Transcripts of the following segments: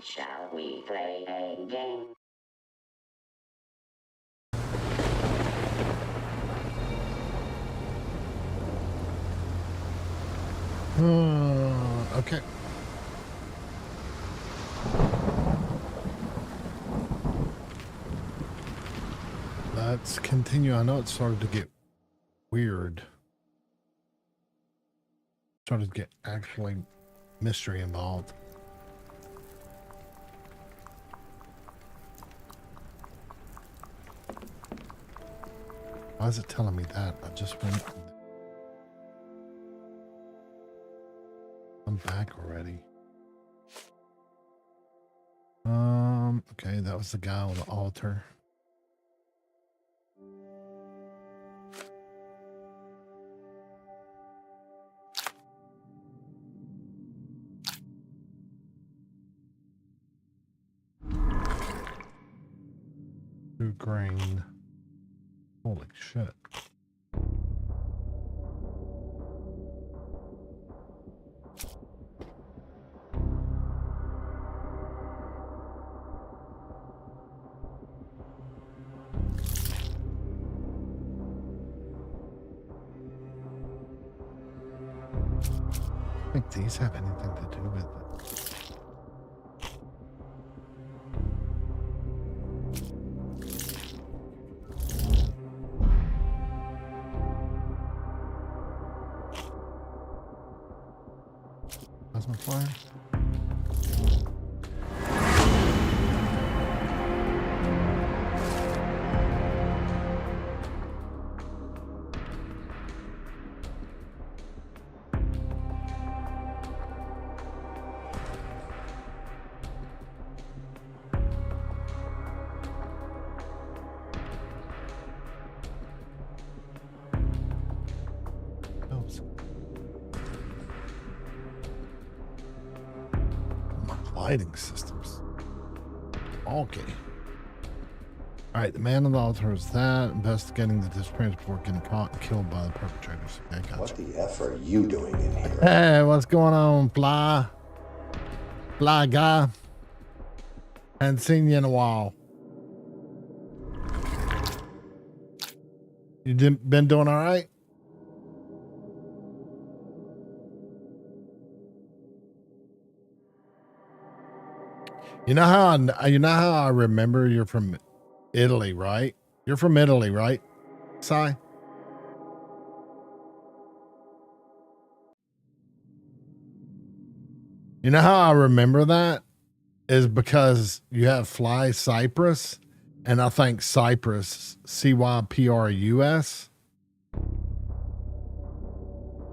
Shall we play a game? Okay. Let's continue. I know it started to get weird. Started to get actually mystery involved. Why is it telling me that? I just went. I'm back already. Okay, that was the guy on the altar. Blue grain. Holy shit. I think these have anything to do with it. Plasma flare? Lighting systems. Okay. All right, the man on the altar is that. Investigating the disappearance before getting caught and killed by the perpetrators. Okay, gotcha. What the F are you doing in here? Hey, what's going on, Fly? Fly guy. Hadn't seen you in a while. You been doing all right? You know how I remember you're from Italy, right? You're from Italy, right, Si? You know how I remember that is because you have Fly Cyprus, and I think Cyprus, Cyprus.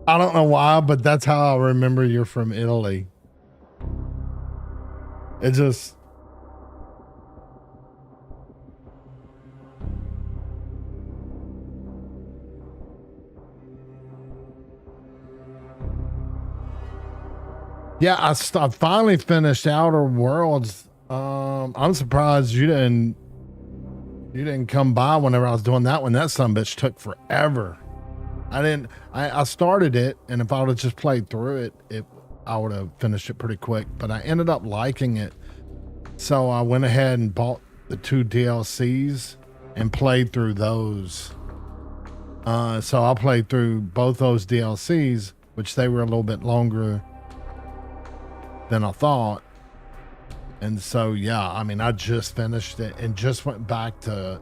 I don't know why, but that's how I remember you're from Italy. It just. Yeah, I finally finished Outer Worlds. I'm surprised you didn't come by whenever I was doing that one. That sumbitch took forever. I started it, and if I would have just played through it, I would have finished it pretty quick, but I ended up liking it. So I went ahead and bought the 2 DLCs and played through those. So I played through both those DLCs, which they were a little bit longer than I thought. And so, yeah, I mean, I just finished it and just went back to,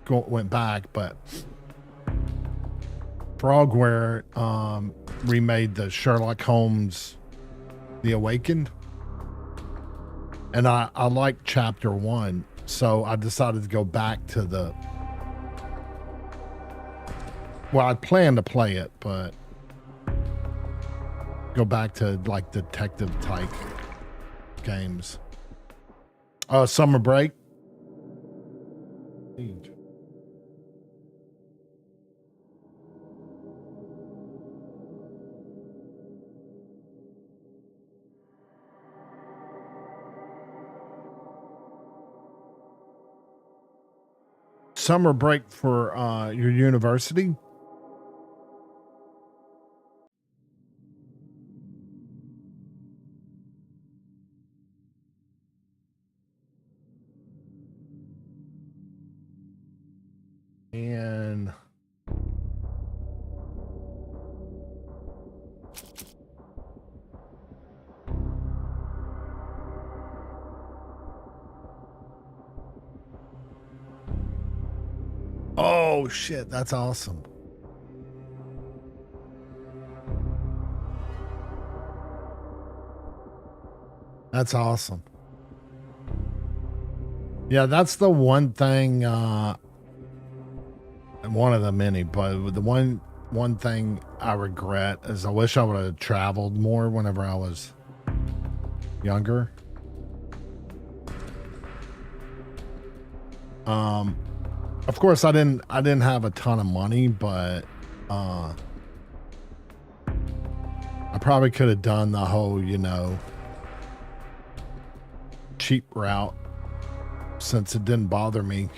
went back, but Frogware remade the Sherlock Holmes The Awakened. And I liked chapter 1, so I decided to go back to I planned to play it, but go back to like detective type games. Summer break. Summer break for your university? Oh shit, that's awesome. That's awesome. Yeah, that's the one thing, one of the many, but the one thing I regret is I wish I would have traveled more whenever I was younger. Of course I didn't have a ton of money, but I probably could have done the whole, cheap route since it didn't bother me.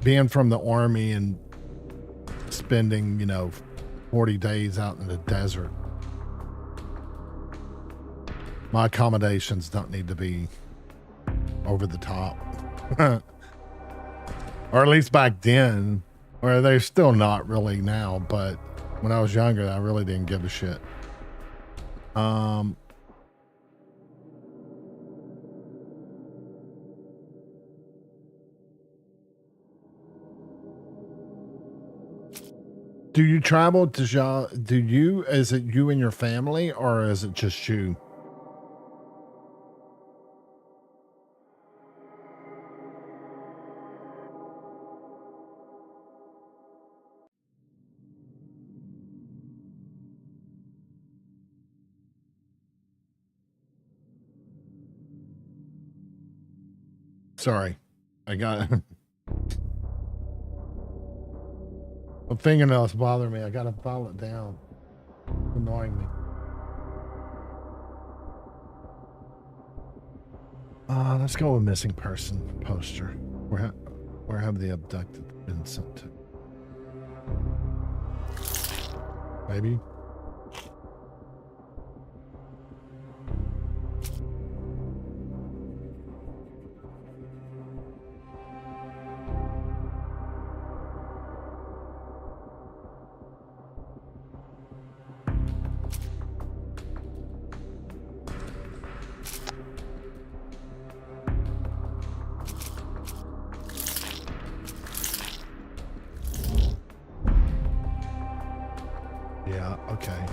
Being from the army and spending, 40 days out in the desert. My accommodations don't need to be over the top. Or at least back then, or they're still not really now, but when I was younger, I really didn't give a shit. Do you travel to is it you and your family or is it just you? Sorry, I got my fingernails bother me. I gotta file it down. It's annoying me. Let's go with missing person poster. Where have the abducted been sent to? Maybe. Yeah, okay.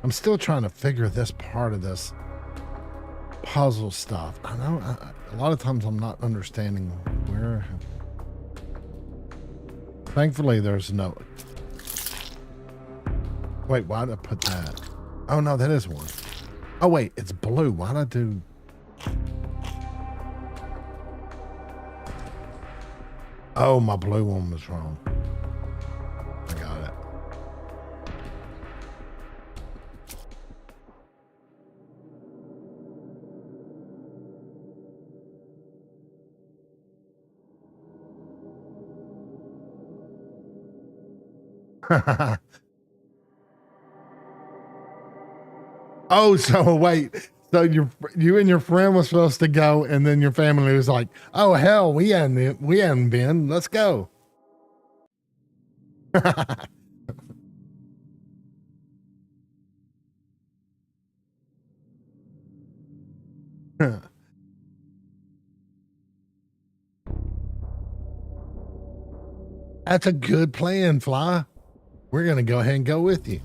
I'm still trying to figure this part of this puzzle stuff. I know a lot of times I'm not understanding where. Thankfully, there's no. Wait, why did I put that? Oh, no, that is one. Oh, wait, it's blue. Why did I do. Oh, my blue one was wrong. I got it. Oh, so wait. So you and your friend was supposed to go, and then your family was like, "Oh hell, we hadn't been. Let's go." That's a good plan, Fly. We're gonna go ahead and go with you.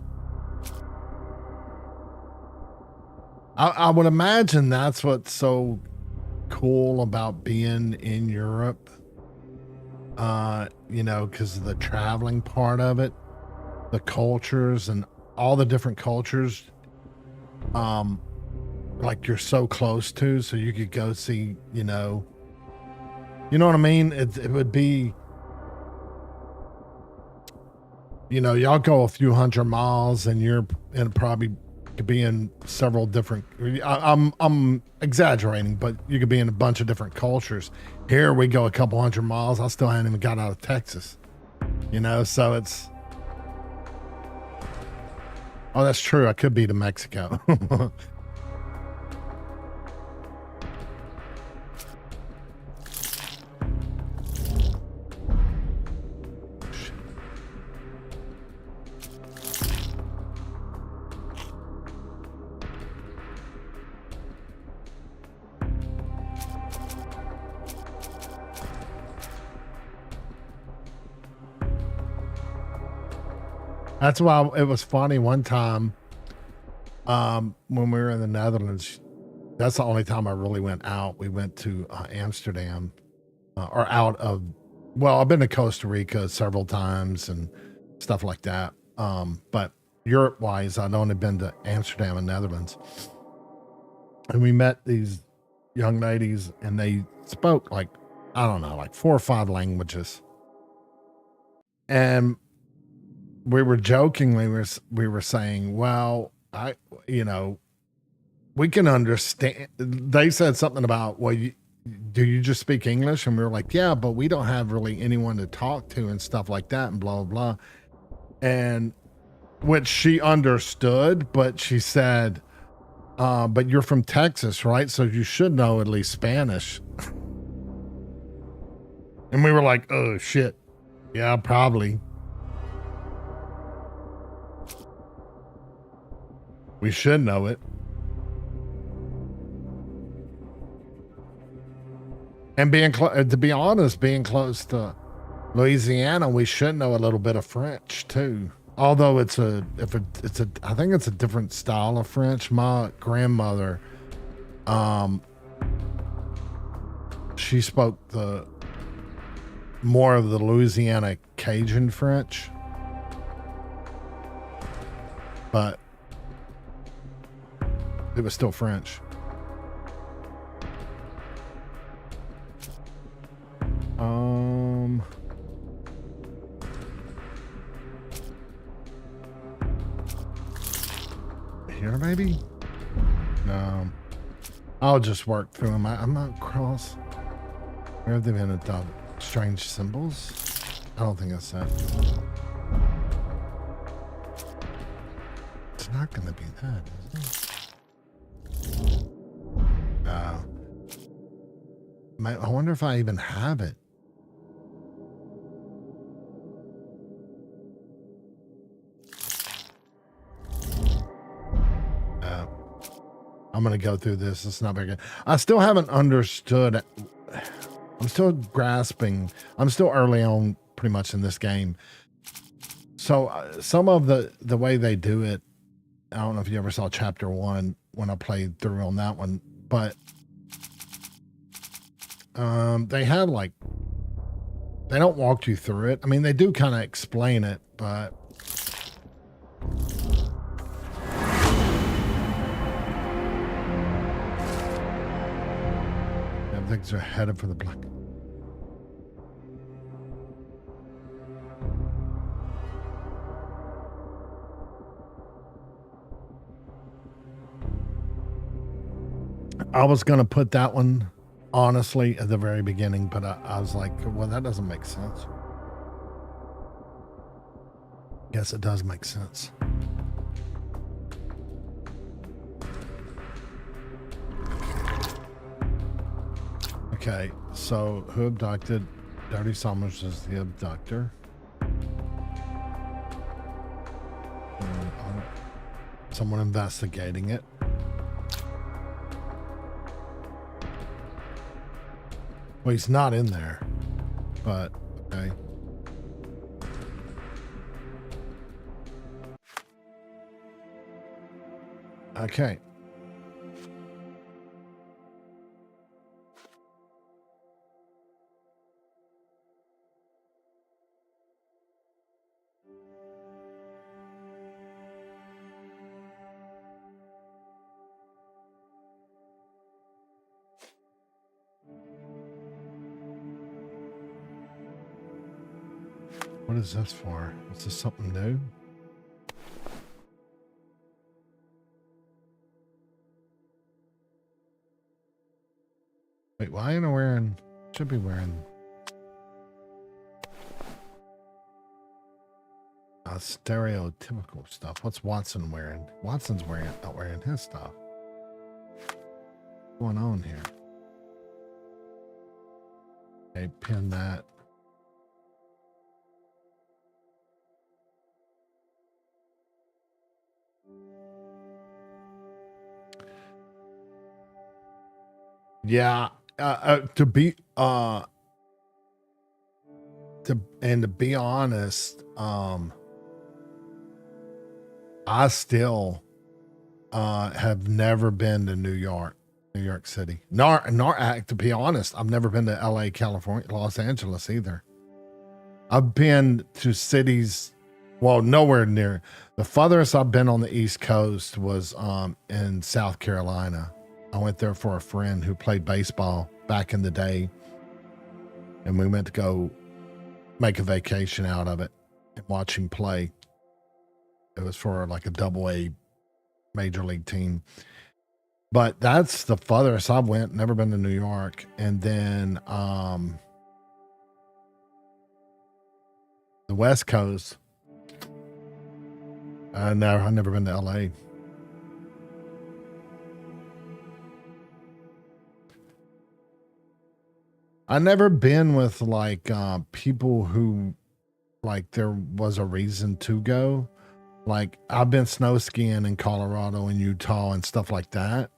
I would imagine that's what's so cool about being in Europe. Because of the traveling part of it, the cultures and all the different cultures. Like you're so close to, so you could go see. You know what I mean? It would be. Y'all go a few hundred miles, and you're in probably could be in several different. I'm exaggerating, but you could be in a bunch of different cultures. Here we go a couple hundred miles. I still haven't even got out of Texas. So it's. Oh, that's true. I could be to Mexico. That's why it was funny one time when we were in the Netherlands. That's the only time I really went out. We went to Amsterdam or out of, well, I've been to Costa Rica several times and stuff like that. But Europe wise, I'd only been to Amsterdam and Netherlands. And we met these young ladies and they spoke like, I don't know, like 4 or 5 languages. And we were jokingly, we were saying, well, we can understand. They said something about, well, do you just speak English? And we were like, yeah, but we don't have really anyone to talk to and stuff like that and blah, blah, blah. And which she understood, but she said, but you're from Texas, right? So you should know at least Spanish. And we were like, oh, shit. Yeah, probably. We should know it. And to be honest, being close to Louisiana, we should know a little bit of French too. Although I think it's a different style of French. My grandmother, she spoke more of the Louisiana Cajun French, but it was still French. Here maybe? No. I'll just work through them. I'm not cross. Where have they been at strange symbols? I don't think that's that. It's not gonna be that, is it? No. I wonder if I even have it. I'm going to go through this. It's not very good. I still haven't understood. I'm still grasping. I'm still early on pretty much in this game. So some of the way they do it, I don't know if you ever saw chapter 1 when I played through on that one, but they have like, they don't walk you through it. I mean, they do kind of explain it, but things are headed for the black. I was going to put that one, honestly, at the very beginning, but I was like, well, that doesn't make sense. Yes, it does make sense. Okay, so who abducted? Dirty Summers is the abductor. Someone investigating it. Well, he's not in there, but okay. Okay. What is this for? Is this something new? Wait, why ain't I wearing? Should be wearing. Stereotypical stuff. What's Watson wearing? Watson's not wearing his stuff. What's going on here? Okay, pin that. Yeah, to be honest, I still have never been to New York City. To be honest, I've never been to LA, California, Los Angeles either. I've been to cities, well, nowhere near. The farthest I've been on the East Coast was in South Carolina. I went there for a friend who played baseball back in the day, and we went to go make a vacation out of it and watch him play. It was for like a double-A major league team. But that's the farthest I went. Never been to New York. And then the West Coast. I've never been to LA. I've never been with like people who like there was a reason to go. Like I've been snow skiing in Colorado and Utah and stuff like that.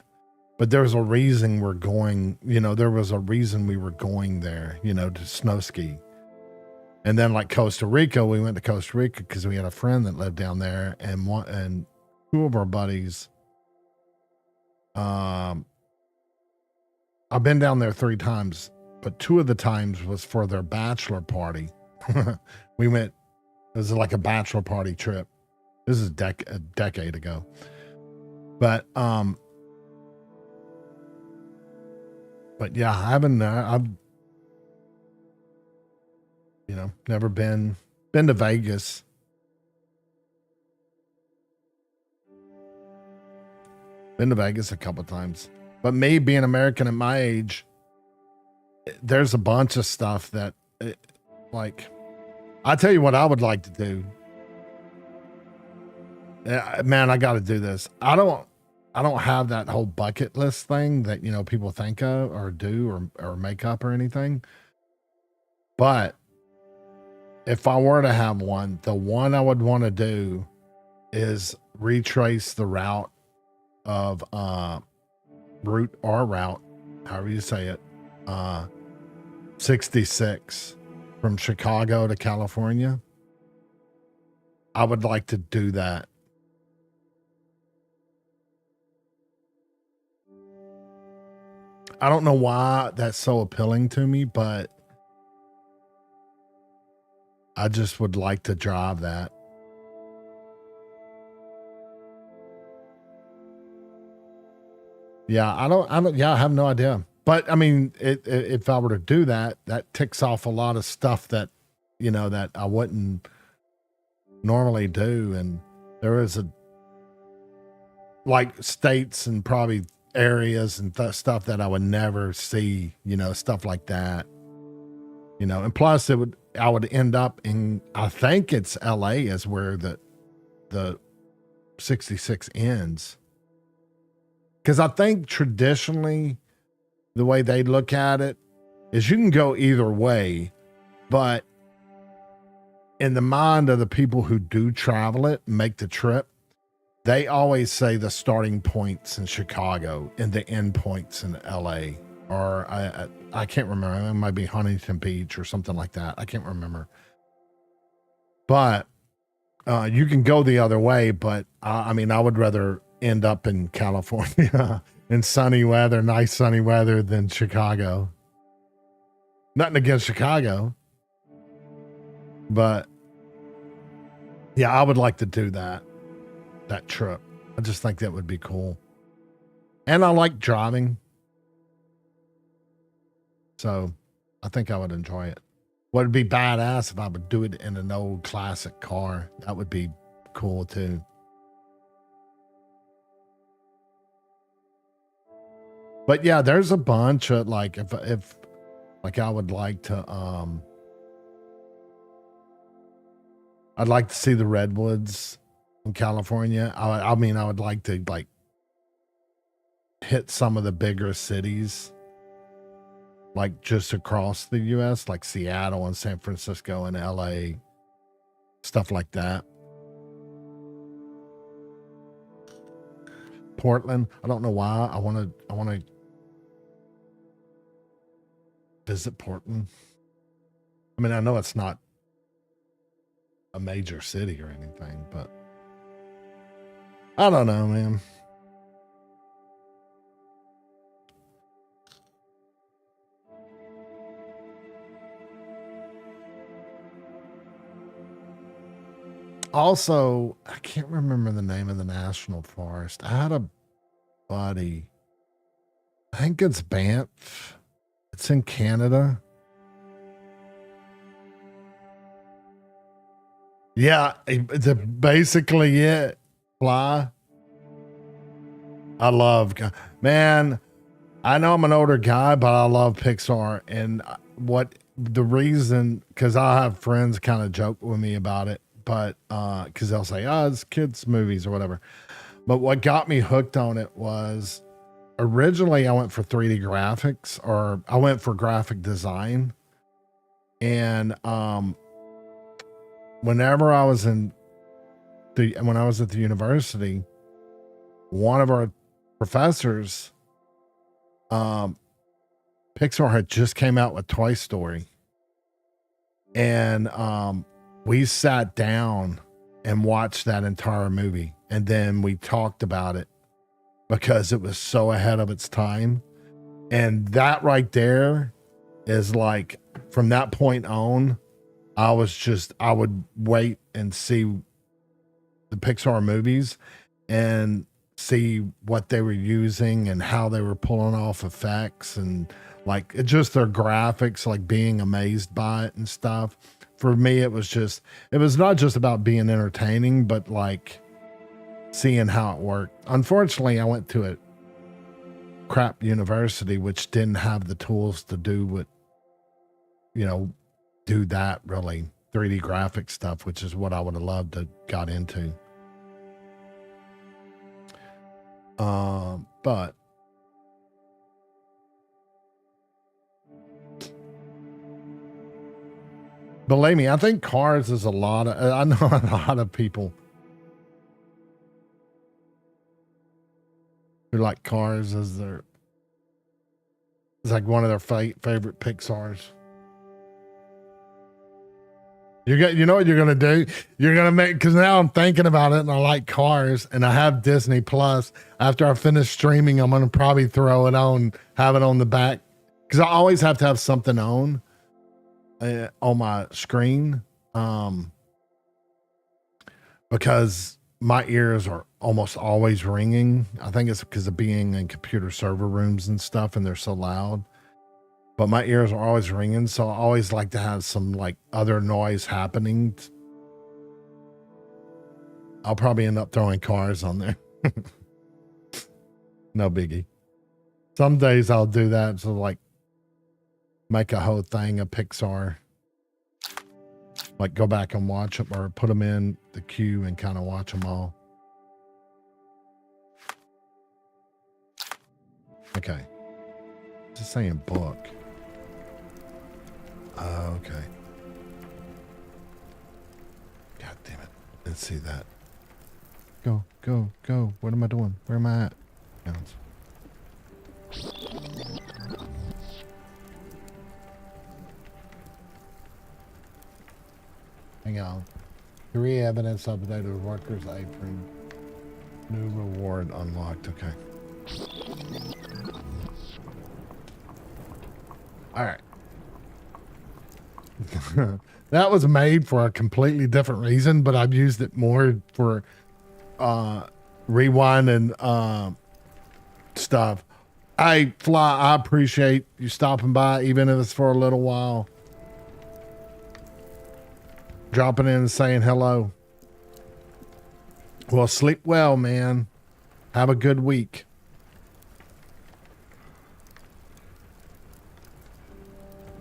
But there's a reason we're going, there was a reason we were going there, to snow ski. And then like Costa Rica, we went to Costa Rica because we had a friend that lived down there, and two of our buddies. I've been down there 3 times, but 2 of the times was for their bachelor party. We went, it was like a bachelor party trip. This is a decade ago. But yeah, I've never been to Vegas. Been to Vegas a couple times. But me being American at my age, there's a bunch of stuff that like, I'll tell you what I would like to do. Man, I got to do this. I don't have that whole bucket list thing that, people think of or do or make up or anything. But if I were to have one, the one I would want to do is retrace the route of route, however you say it, 66 from Chicago to California. I would like to do that. I don't know why that's so appealing to me, but I just would like to drive that. Yeah, I have no idea. But I mean, if I were to do that, that ticks off a lot of stuff that, that I wouldn't normally do. And there is like states and probably areas and stuff that I would never see, stuff like that, and plus I would end up in, I think it's LA is where the 66 ends. Cause I think traditionally the way they look at it is you can go either way, but in the mind of the people who do travel it, make the trip, they always say the starting points in Chicago and the end points in LA, or I can't remember. It might be Huntington Beach or something like that. I can't remember. But you can go the other way. But I mean, I would rather end up in California in sunny weather, nice sunny weather, than Chicago. Nothing against Chicago, but yeah, I would like to do that trip. I just think that would be cool. And I like driving. So I think I would enjoy it. Would be badass if I would do it in an old classic car. That would be cool too. But yeah, there's a bunch of like, if like I would like to, I'd like to see the redwoods in California. I mean, I would like to like hit some of the bigger cities, like just across the US, like Seattle and San Francisco and LA, stuff like that. Portland, I don't know why I want to visit Portland. I mean, I know it's not a major city or anything, but I don't know, man. Also, I can't remember the name of the national forest. I had a buddy. I think it's Banff. It's in Canada. Yeah, it's basically it. Fly. I love, man. I know I'm an older guy, but I love Pixar. And what the reason, because I have friends kind of joke with me about it, but because they'll say, oh, it's kids' movies or whatever. But what got me hooked on it was originally I went for 3D graphics, or I went for graphic design. And whenever I was when I was at the university, one of our professors, Pixar had just came out with Toy Story, and we sat down and watched that entire movie, and then we talked about it because it was so ahead of its time. And that right there is like, from that point on, I would wait and see the Pixar movies and see what they were using and how they were pulling off effects, and like just their graphics, like being amazed by it and stuff. For me, it was not just about being entertaining, but like seeing how it worked. Unfortunately, I went to a crap university which didn't have the tools to do that really 3D graphic stuff, which is what I would have loved to got into. But believe me, I think Cars is I know a lot of people who like Cars as it's like one of their favorite Pixars. You know what you're going to do? You're going to because now I'm thinking about it and I like Cars and I have Disney Plus. After I finish streaming, I'm going to probably throw it on, have it on the back, because I always have to have something on my screen, because my ears are almost always ringing. I think it's because of being in computer server rooms and stuff and they're so loud. But my ears are always ringing, so I always like to have some like other noise happening. I'll probably end up throwing Cars on there. No biggie. Some days I'll do that, so like make a whole thing of Pixar. Like go back and watch them, or put them in the queue and kind of watch them all. Okay. Just saying book. Okay. God damn it. Let's see that. Go, go, go. What am I doing? Where am I at? Counts. Hang on. 3 evidence updated workers apron. New reward unlocked. Okay. All right. That was made for a completely different reason, but I've used it more for rewind and stuff. Hey, Fly, I appreciate you stopping by, even if it's for a little while. Dropping in and saying hello. Well, sleep well, man. Have a good week.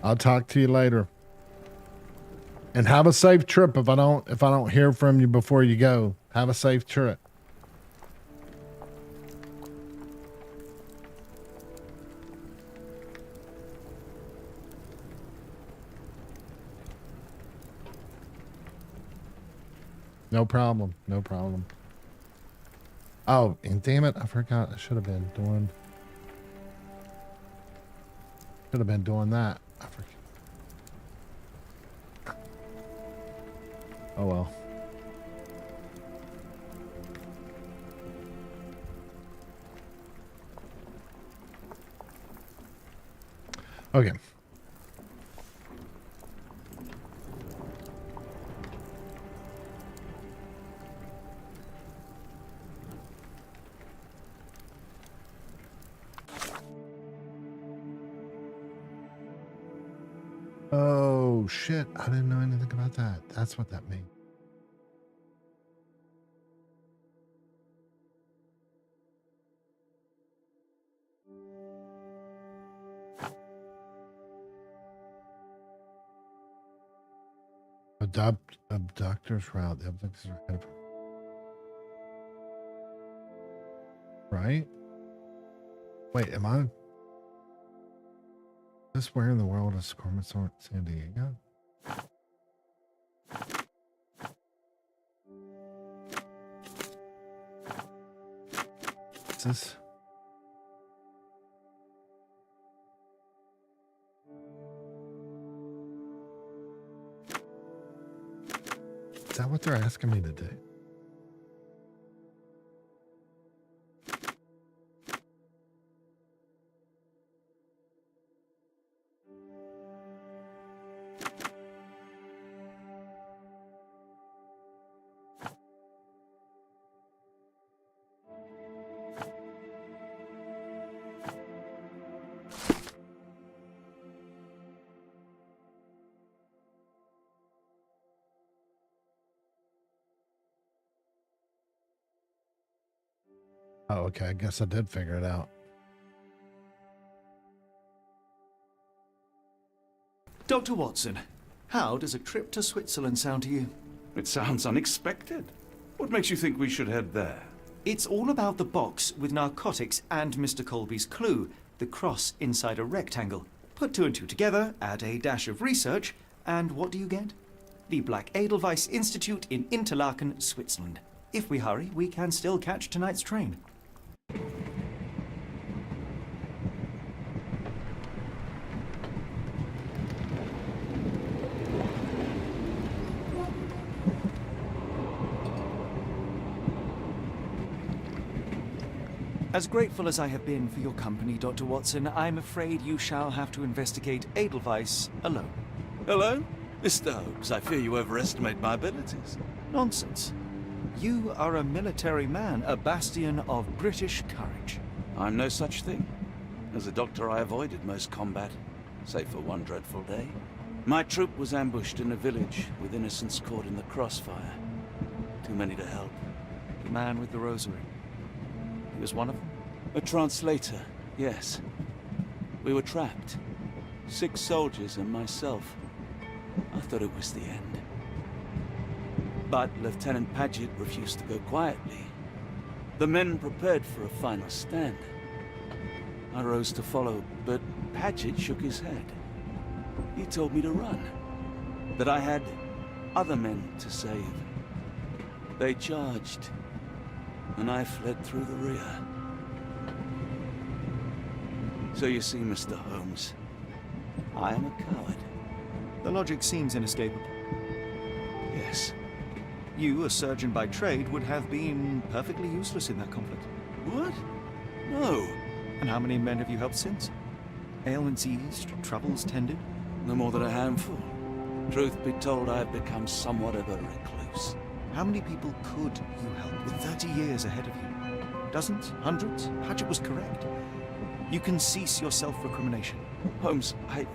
I'll talk to you later. And have a safe trip. If I don't hear from you before you go, have a safe trip. No problem. No problem. Oh, and damn it, I forgot. I should have been doing that. I forgot. Oh well. Okay. Oh shit, I didn't know anything about that. That's what that means. Abductors route. The abductors are headed for... Right? Wait, am I... This where in the world is Carmen San Diego? Is this... Is that what they're asking me to do? Oh, okay. I guess I did figure it out. Dr. Watson, how does a trip to Switzerland sound to you? It sounds unexpected. What makes you think we should head there? It's all about the box with narcotics and Mr. Colby's clue, the cross inside a rectangle. Put two and two together, add a dash of research, and what do you get? The Black Edelweiss Institute in Interlaken, Switzerland. If we hurry, we can still catch tonight's train. As grateful as I have been for your company, Dr. Watson, I'm afraid you shall have to investigate Edelweiss alone. Hello? Mr. Holmes, I fear you overestimate my abilities. Nonsense. You are a military man, a bastion of British courage. I'm no such thing. As a doctor, I avoided most combat, save for one dreadful day. My troop was ambushed in a village with innocents caught in the crossfire. Too many to help. The man with the rosary. He was one of them? A translator, yes. We were trapped. 6 soldiers and myself. I thought it was the end. But Lieutenant Paget refused to go quietly. The men prepared for a final stand. I rose to follow, but Paget shook his head. He told me to run. That I had other men to save. They charged, and I fled through the rear. So you see, Mr. Holmes, I am a coward. The logic seems inescapable. Yes. You, a surgeon by trade, would have been perfectly useless in that conflict. What? No. And how many men have you helped since? Ailments eased, troubles tended? No more than a handful. Truth be told, I have become somewhat of a recluse. How many people could you help with 30 years ahead of you? Dozens? Hundreds? Paget was correct. You can cease your self-recrimination. Holmes, I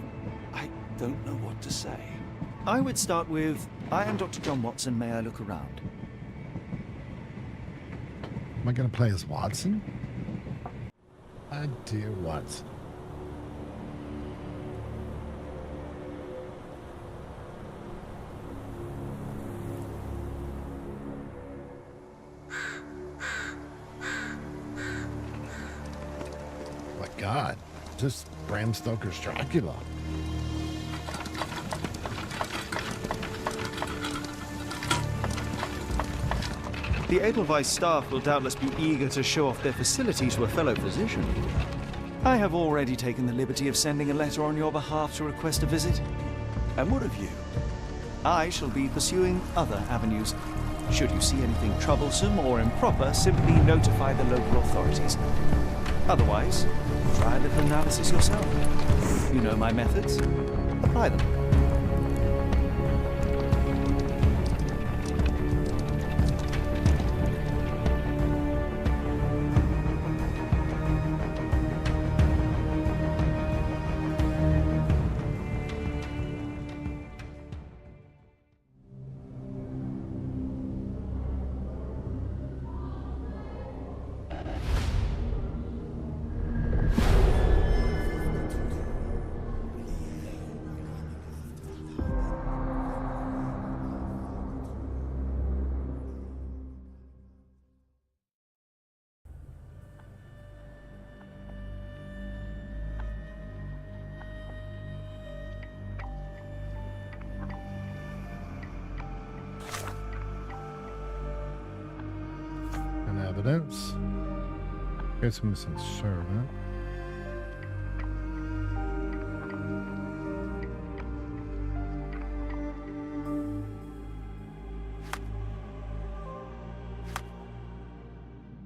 don't know what to say. I would start with, I am Dr. John Watson, may I look around? Am I going to play as Watson? My dear Watson. My God, just Bram Stoker's Dracula. The Edelweiss staff will doubtless be eager to show off their facility to a fellow physician. I have already taken the liberty of sending a letter on your behalf to request a visit. And what of you? I shall be pursuing other avenues. Should you see anything troublesome or improper, simply notify the local authorities. Otherwise, try a little analysis yourself. You know my methods. Apply them. Evidence. Here's a missing servant.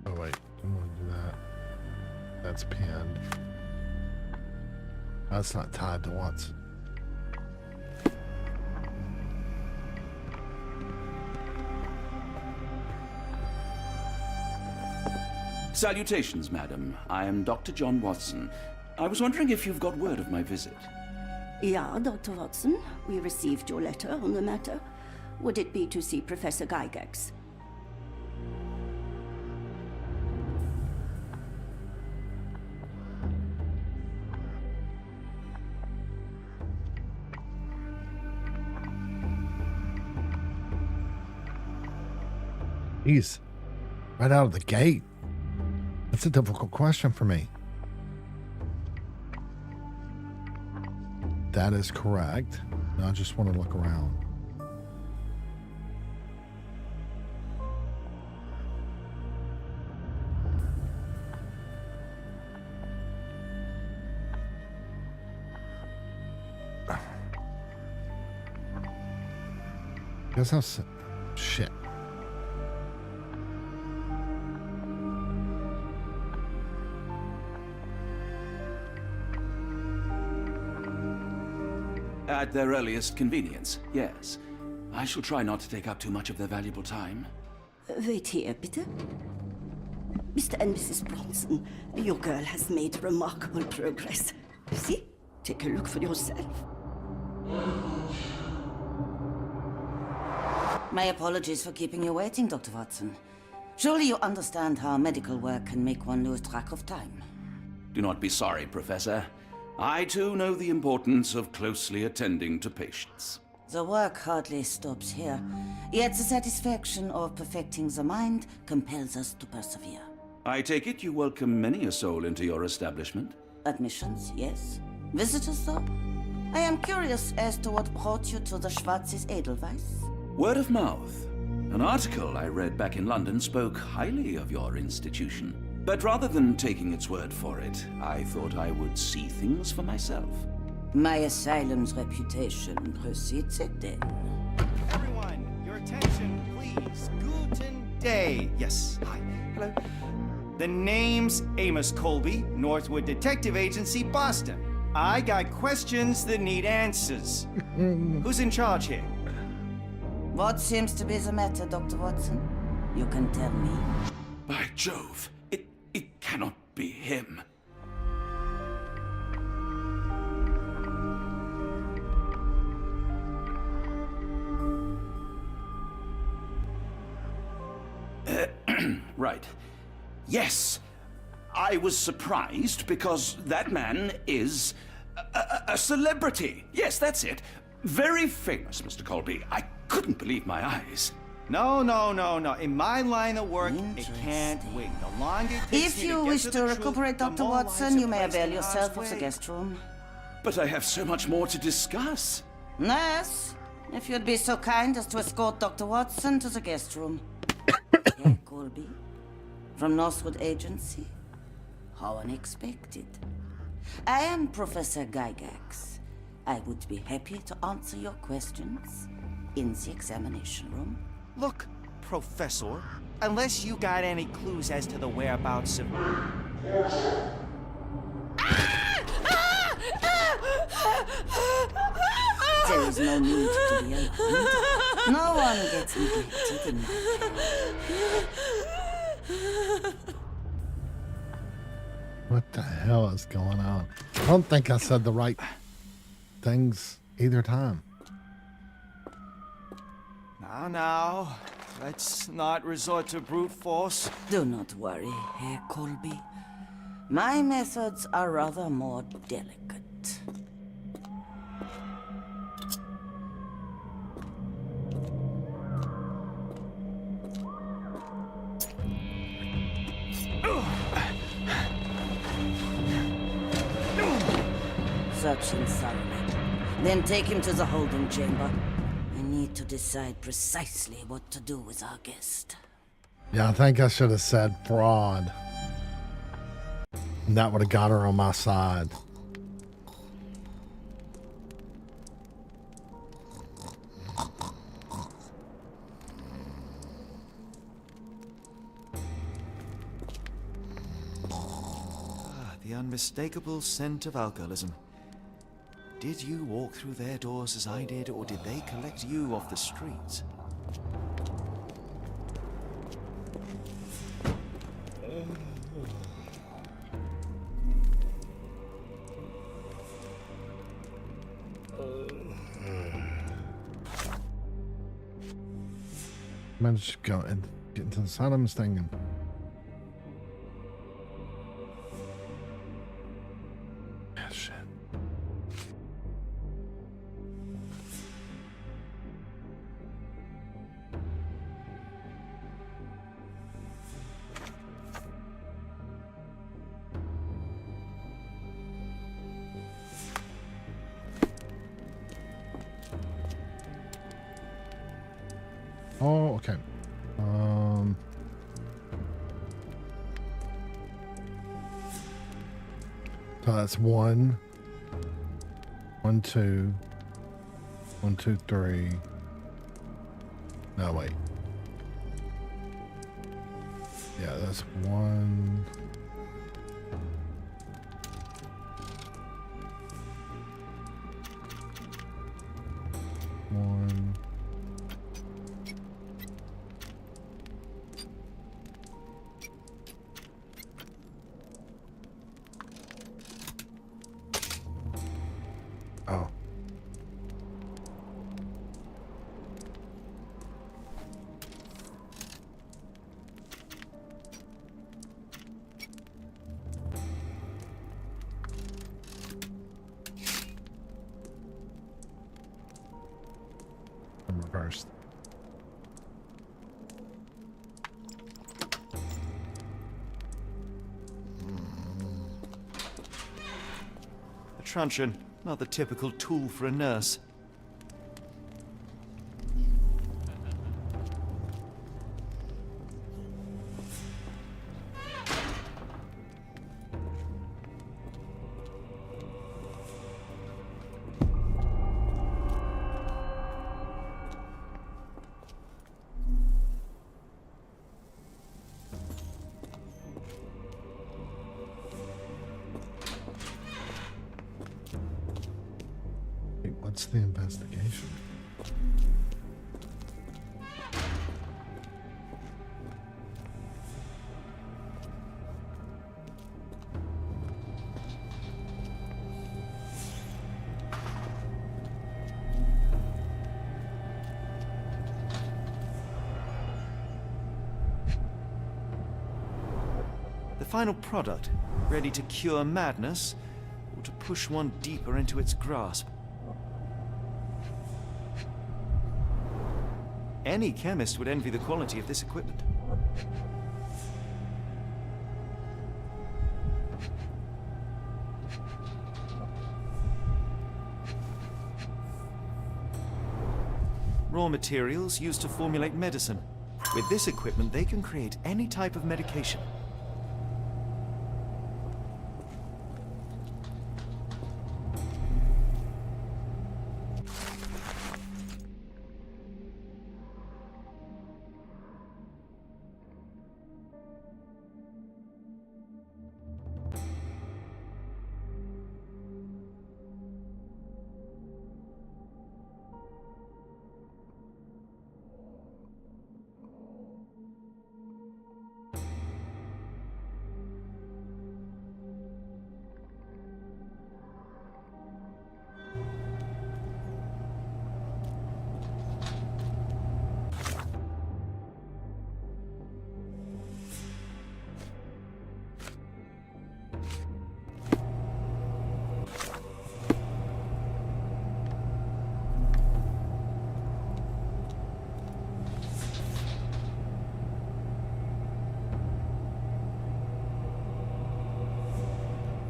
Oh wait, I want to do that. That's pinned. That's not tied to Watson. Salutations, madam. I am Dr. John Watson. I was wondering if you've got word of my visit. Yeah, Dr. Watson. We received your letter on the matter. Would it be to see Professor Gygax? Jeez. Right out of the gate. That's a difficult question for me. That is correct. Now I just want to look around. Guess I'll shit. At their earliest convenience, yes. I shall try not to take up too much of their valuable time. Wait here, bitte. Mr. and Mrs. Bronson, your girl has made remarkable progress. See? Take a look for yourself. My apologies for keeping you waiting, Dr. Watson. Surely you understand how medical work can make one lose track of time. Do not be sorry, Professor. I too know the importance of closely attending to patients. The work hardly stops here, yet the satisfaction of perfecting the mind compels us to persevere. I take it you welcome many a soul into your establishment? Admissions, yes. Visitors, though? I am curious as to what brought you to the Schwarzes Edelweiss. Word of mouth. An article I read back in London spoke highly of your institution. But rather than taking its word for it, I thought I would see things for myself. My asylum's reputation precedes it, then. Everyone, your attention, please. Guten Day. Yes, hi. Hello. The name's Amos Colby, Northwood Detective Agency, Boston. I got questions that need answers. Who's in charge here? What seems to be the matter, Dr. Watson? You can tell me. By Jove, it cannot be him. Right. Yes. I was surprised because that man is a celebrity. Yes, that's it. Very famous, Mr. Colby. I couldn't believe my eyes. No. In my line of work, it can't wait. The longer it takes If me you to wish get to the truth, recuperate, the Dr. more Watson, lives you are may placed avail in yourself harm's of the way. guest room. But I have so much more to discuss. Nurse, if you'd be so kind as to escort Dr. Watson to the guest room. Herr Colby, from Northwood Agency. How unexpected. I am Professor Gygax. I would be happy to answer your questions in the examination room. Look, Professor, unless you got any clues as to the whereabouts of... There is no need to be alarmed. No one gets neglected in my care. What the hell is going on? I don't think I said the right things either time. Now, let's not resort to brute force. Do not worry, Herr Colby. My methods are rather more delicate. Search him thoroughly. Then take him to the holding chamber. I need to decide precisely what to do with our guest. Yeah, I think I should have said fraud. And that would have got her on my side. The unmistakable scent of alcoholism. Did you walk through their doors as I did, or did they collect you off the streets? I'm just go and get into the side of this thing and shit. Oh, okay. So that's 1, 1, 2, 1, 2, 3. No, wait. Yeah, that's 1. One. Oh. I'm reversed. A truncheon, not the typical tool for a nurse. Wait, what's the investigation? The final product, ready to cure madness, or to push one deeper into its grasp. Any chemist would envy the quality of this equipment. Raw materials used to formulate medicine. With this equipment, they can create any type of medication.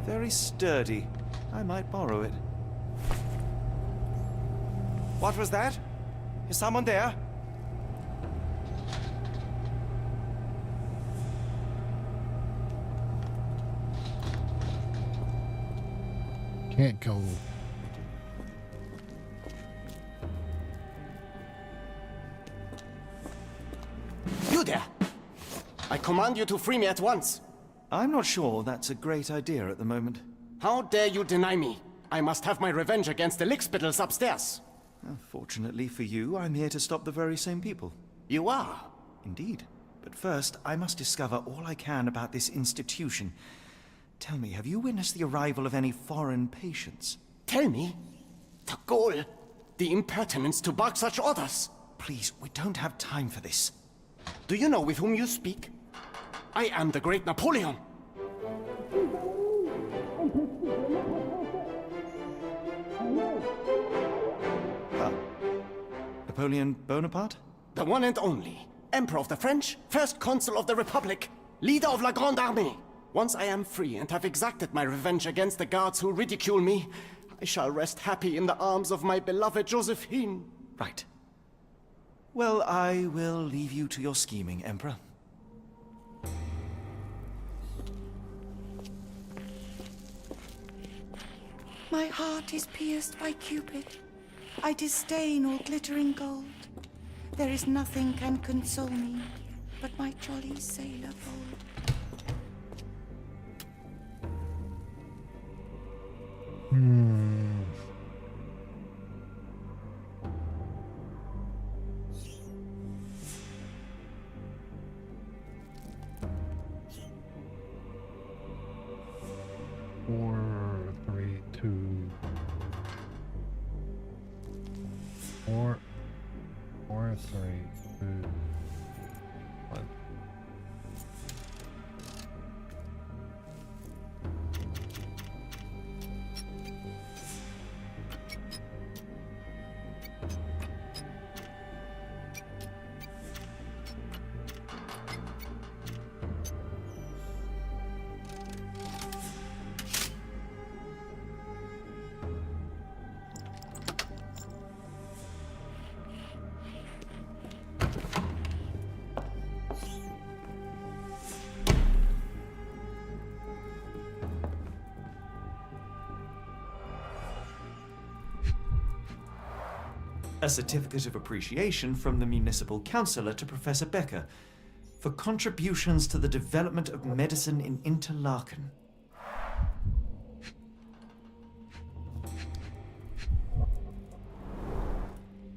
Very sturdy. I might borrow it. What was that? Is someone there? Can't go. You there! I command you to free me at once. I'm not sure that's a great idea at the moment. How dare you deny me? I must have my revenge against the lickspittles upstairs. Fortunately for you, I'm here to stop the very same people. You are? Indeed. But first, I must discover all I can about this institution. Tell me, have you witnessed the arrival of any foreign patients? Tell me. The gall. The impertinence to bark such orders. Please, we don't have time for this. Do you know with whom you speak? I am the great Napoleon. Napoleon Bonaparte? The one and only. Emperor of the French, First Consul of the Republic, leader of La Grande Armée. Once I am free and have exacted my revenge against the guards who ridicule me, I shall rest happy in the arms of my beloved Josephine. Right. Well, I will leave you to your scheming, Emperor. My heart is pierced by Cupid. I disdain all glittering gold. There is nothing can console me but my jolly sailor bold. Four, three, two. Four, three, two, one. A certificate of appreciation from the municipal councillor to Professor Becker for contributions to the development of medicine in Interlaken.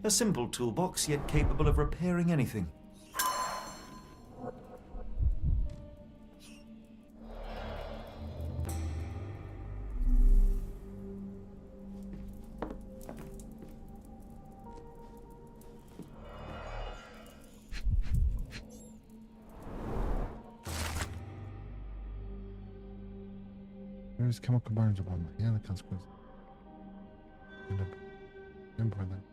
A simple toolbox, yet capable of repairing anything. There's chemical burns upon my hand, the consequence. Important.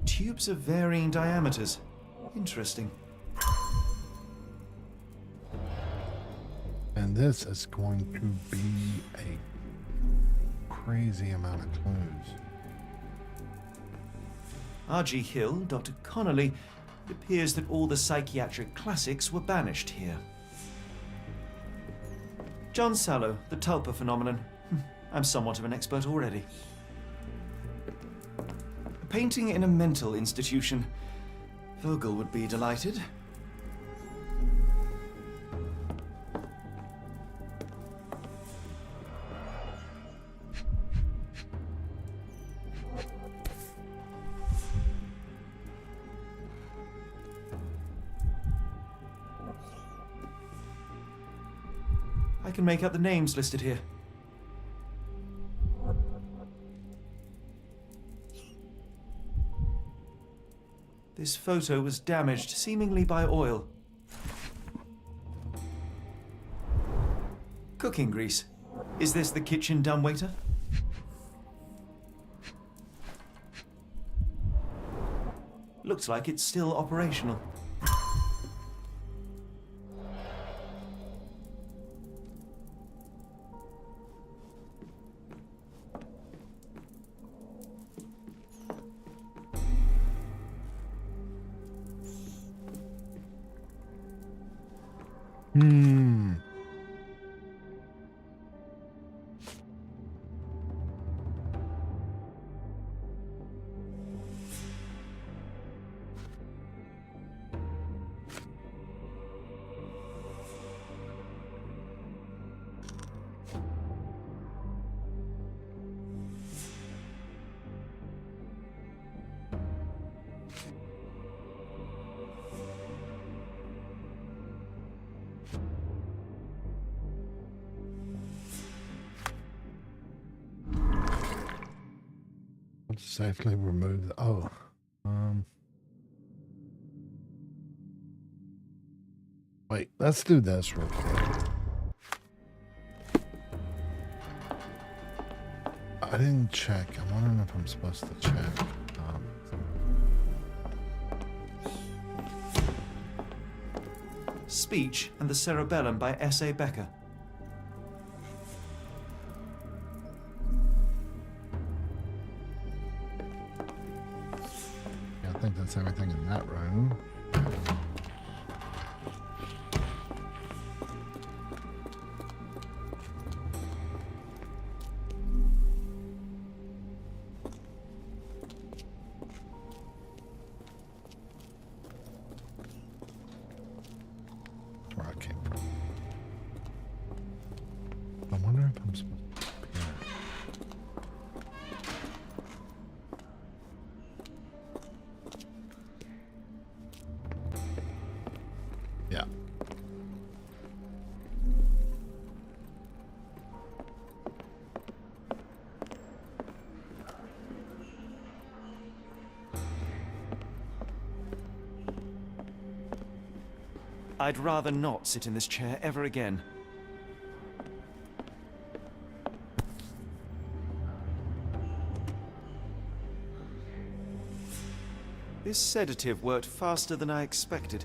Tubes of varying diameters. Interesting. And this is going to be a crazy amount of clues. R.G. Hill, Dr. Connolly, it appears that all the psychiatric classics were banished here. John Sallow, the Tulpa phenomenon. I'm somewhat of an expert already. A painting in a mental institution. Vogel would be delighted. I can make out the names listed here. This photo was damaged, seemingly by oil. Cooking grease. Is this the kitchen dumbwaiter? Looks like it's still operational. Safely remove the, wait, let's do this real quick. I didn't check. I'm wondering if I'm supposed to check. Speech and the Cerebellum by S.A. Becker. I think that's everything in that room. That's where I came from. I wonder if I'm supposed to be up here. Yeah. I'd rather not sit in this chair ever again. This sedative worked faster than I expected.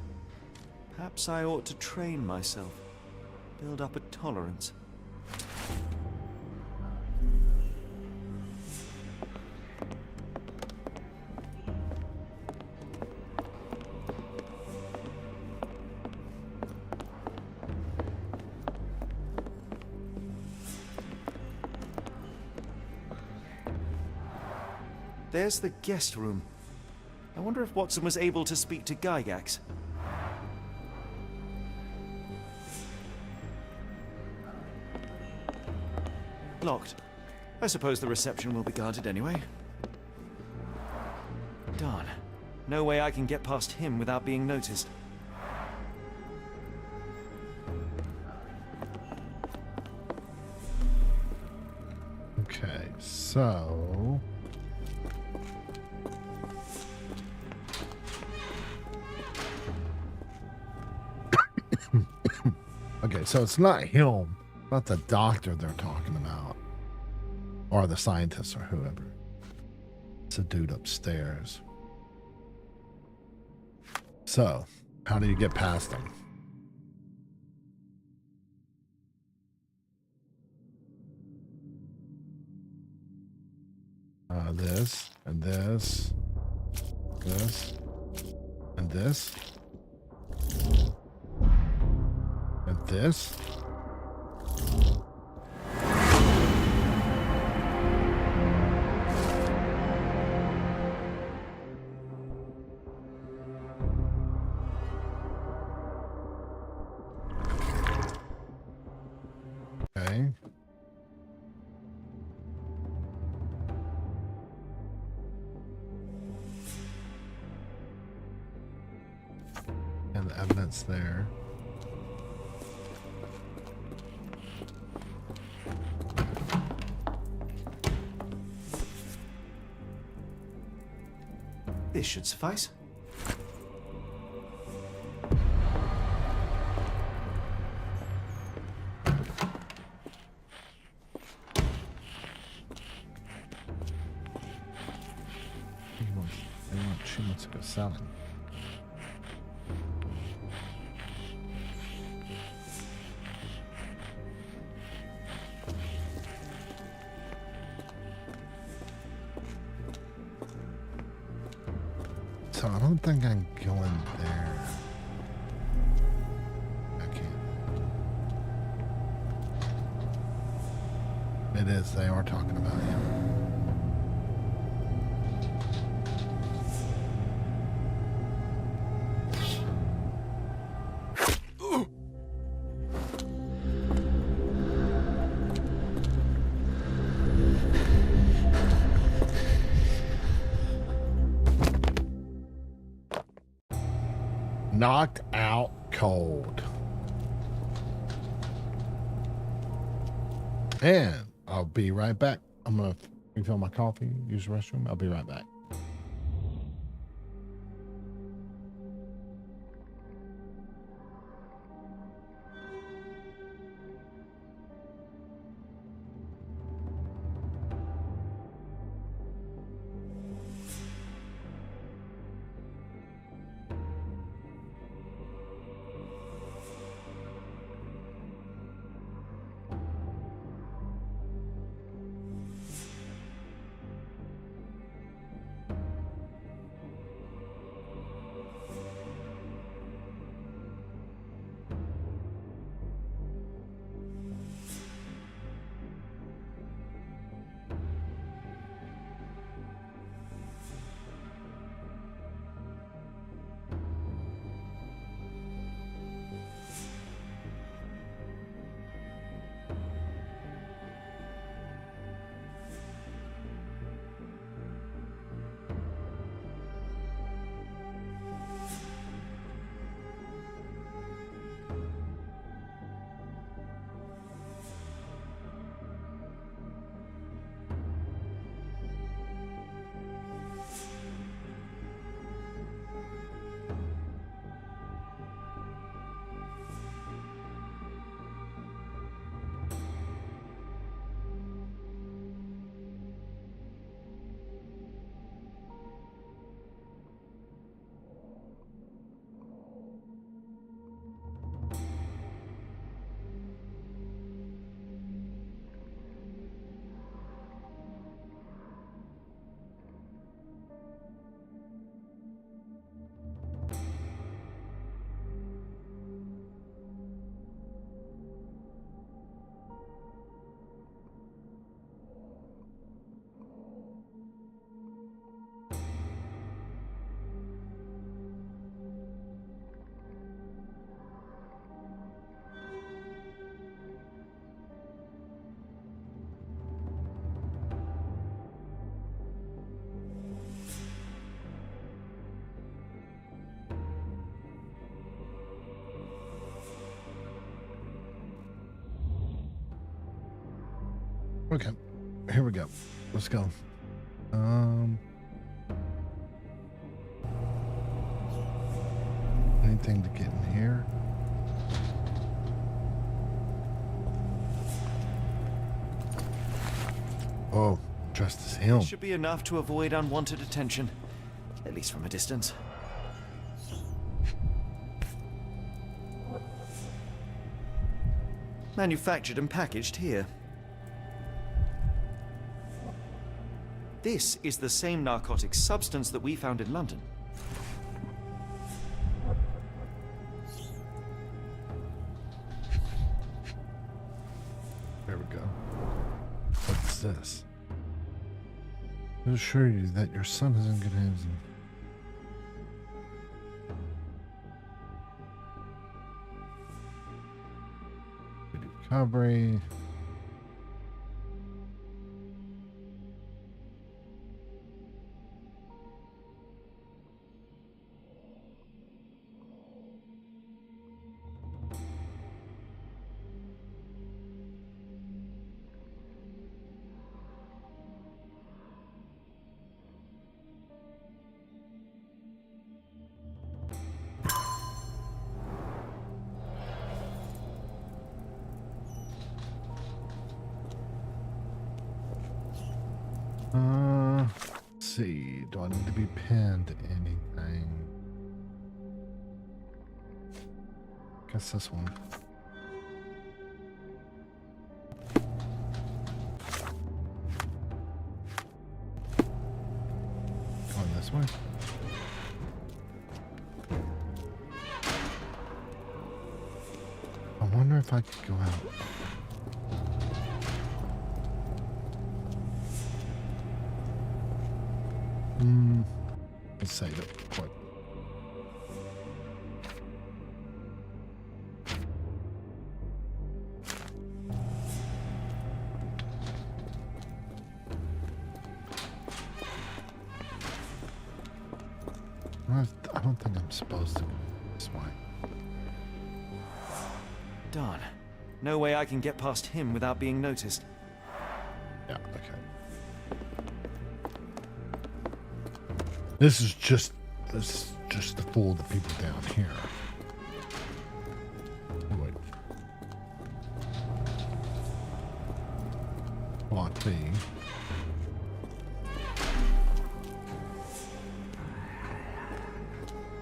Perhaps I ought to train myself, build up a tolerance. There's the guest room. I wonder if Watson was able to speak to Gygax. Locked. I suppose the reception will be guarded anyway. Darn. No way I can get past him without being noticed. Okay, so... Okay, so it's not him, not the doctor they're talking about, or the scientist or whoever. It's a dude upstairs. So, how do you get past him? This, and this, this, and this. And this. Okay. And the evidence there. This should suffice. selling. So I don't think I can go in there. I can't. It is. They are talking about him. Knocked out cold. And I'll be right back. I'm going to refill my coffee, use the restroom. I'll be right back. Okay, here we go. Let's go. Anything to get in here? Oh, dressed as him. Should be enough to avoid unwanted attention, at least from a distance. Manufactured and packaged here. This is the same narcotic substance that we found in London. There we go. What's this? I assure you that your son is in good hands. Recovery. Let's see. Do I need to be pinned to anything? Guess this one. Going this way. I wonder if I could go out. Let's save it quick. I don't think I'm supposed to go this way. Darn. No way I can get past him without being noticed. Yeah, okay. This is just to fool the people down here. Oh, wait. Block B.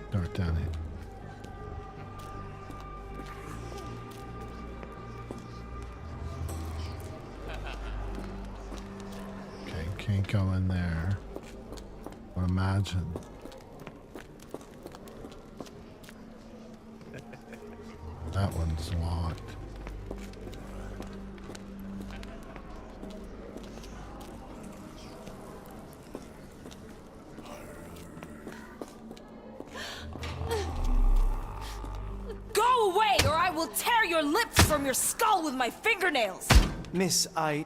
Start down here. Okay, can't go in there. I imagine. That one's locked. Go away, or I will tear your lips from your skull with my fingernails! Miss, I'll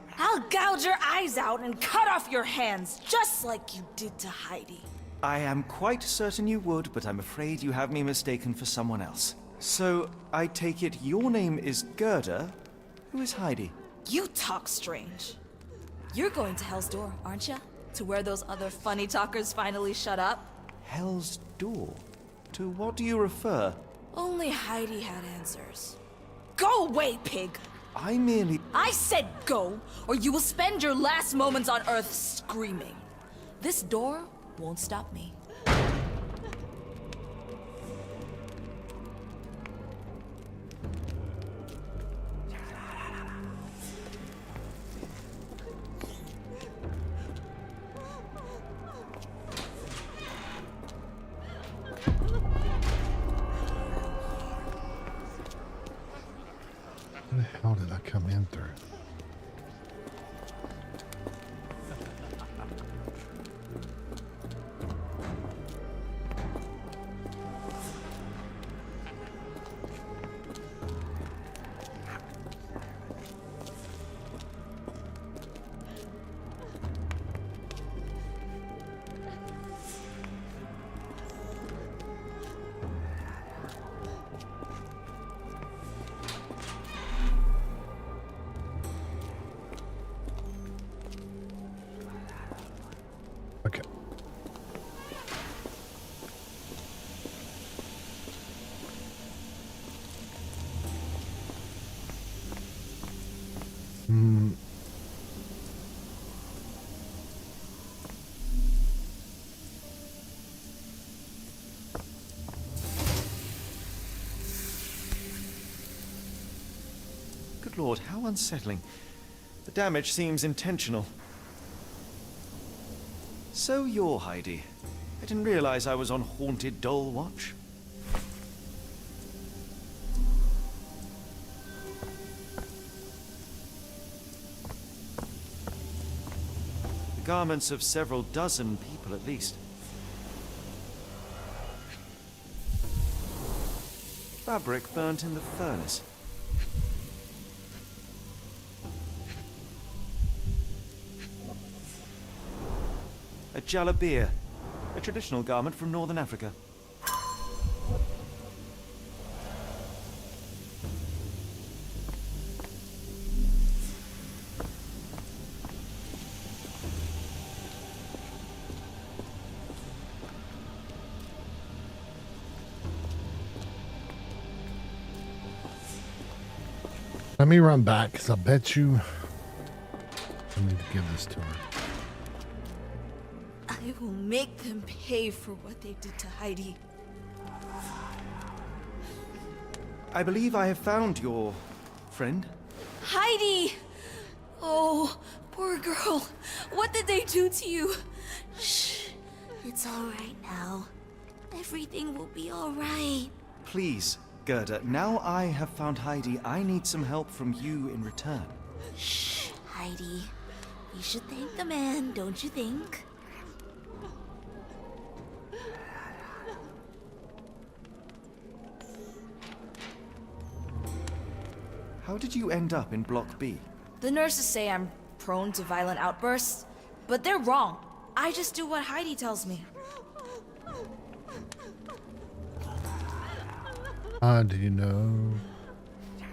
gouge your eyes out and cut off your hands, just like you did to Heidi. I am quite certain you would, but I'm afraid you have me mistaken for someone else. So, I take it your name is Gerda? Who is Heidi? You talk strange. You're going to Hell's Door, aren't you? To where those other funny talkers finally shut up? Hell's Door? To what do you refer? Only Heidi had answers. Go away, pig! I said go, or you will spend your last moments on Earth screaming. This door won't stop me. Where the hell did I come in through? Okay. Good Lord, how unsettling. The damage seems intentional. So you're Heidi. I didn't realize I was on Haunted Doll Watch. The garments of several dozen people at least. Fabric burnt in the furnace. A jalabia, a traditional garment from northern Africa. Let me run back, because I bet you I need to give this to her. I will make them pay for what they did to Heidi. I believe I have found your friend. Heidi! Oh, poor girl. What did they do to you? Shh. It's all right now. Everything will be all right. Please, Gerda, now I have found Heidi, I need some help from you in return. Shh, Heidi. We should thank the man, don't you think? How did you end up in Block B? The nurses say I'm prone to violent outbursts, but they're wrong. I just do what Heidi tells me. Do you know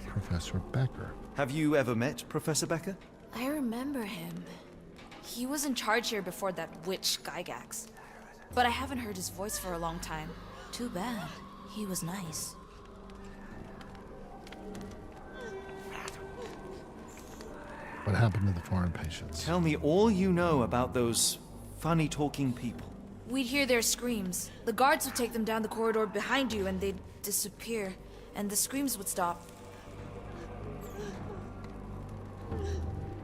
Professor Becker? Have you ever met Professor Becker? I remember him. He was in charge here before that witch Gygax. But I haven't heard his voice for a long time. Too bad. He was nice. What happened to the foreign patients? Tell me all you know about those funny-talking people. We'd hear their screams. The guards would take them down the corridor behind you and they'd disappear. And the screams would stop.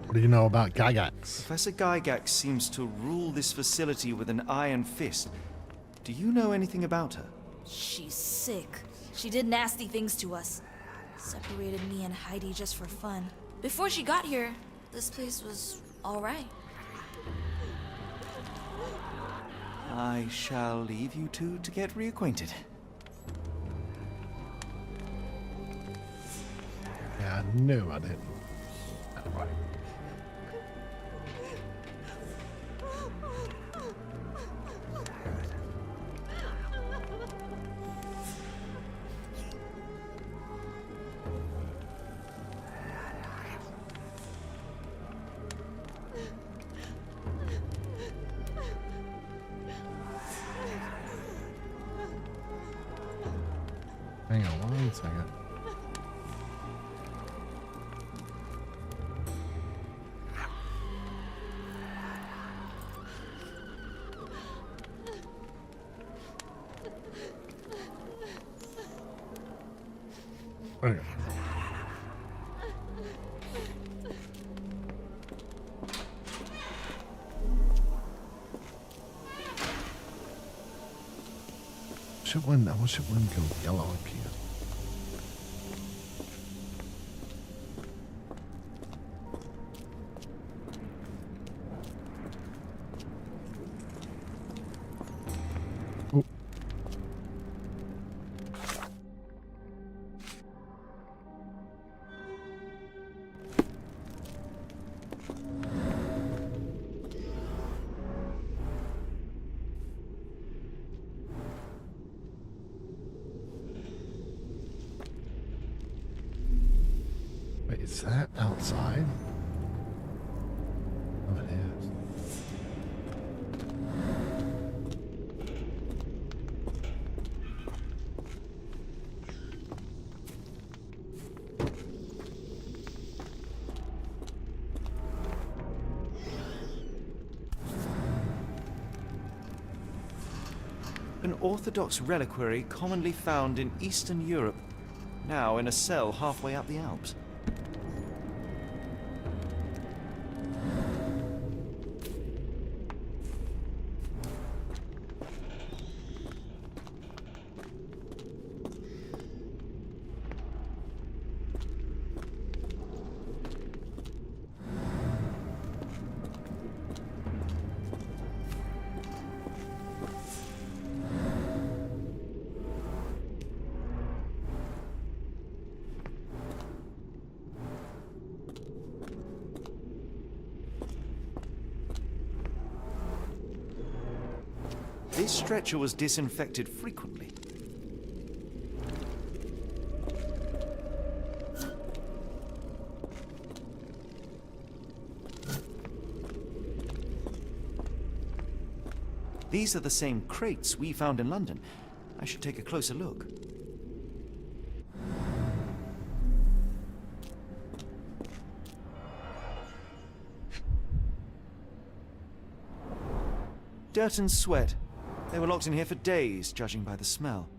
What do you know about Gygax? Professor Gygax seems to rule this facility with an iron fist. Do you know anything about her? She's sick. She did nasty things to us. Separated me and Heidi just for fun. Before she got here, this place was all right. I shall leave you two to get reacquainted. Yeah, I knew I didn't. Right. Hang on 1 second. Okay. I wish it wouldn't go yellow up here. Oh. Wait, is that outside? Oh, it is. An Orthodox reliquary commonly found in Eastern Europe, now in a cell halfway up the Alps. This stretcher was disinfected frequently. These are the same crates we found in London. I should take a closer look. Dirt and sweat. They were locked in here for days, judging by the smell.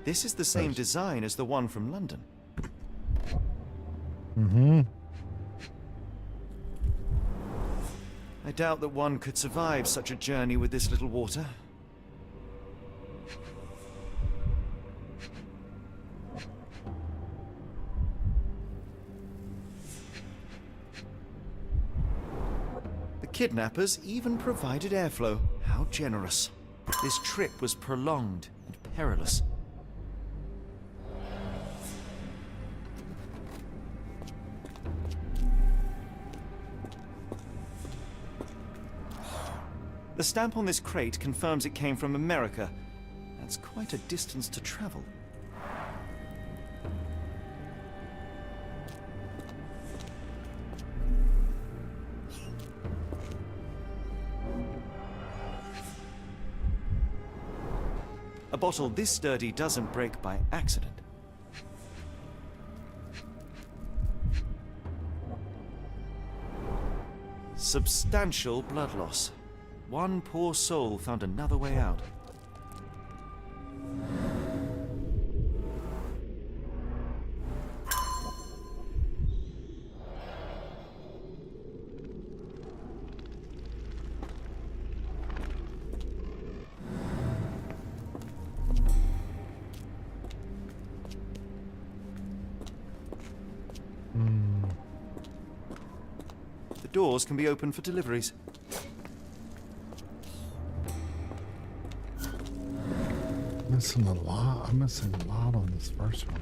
This is the same design as the one from London. Mm-hmm. I doubt that one could survive such a journey with this little water. The kidnappers even provided airflow. How generous. This trip was prolonged and perilous. The stamp on this crate confirms it came from America. That's quite a distance to travel. A bottle this sturdy doesn't break by accident. Substantial blood loss. One poor soul found another way out. The doors can be opened for deliveries. Missing a lot. I'm missing a lot on this first one.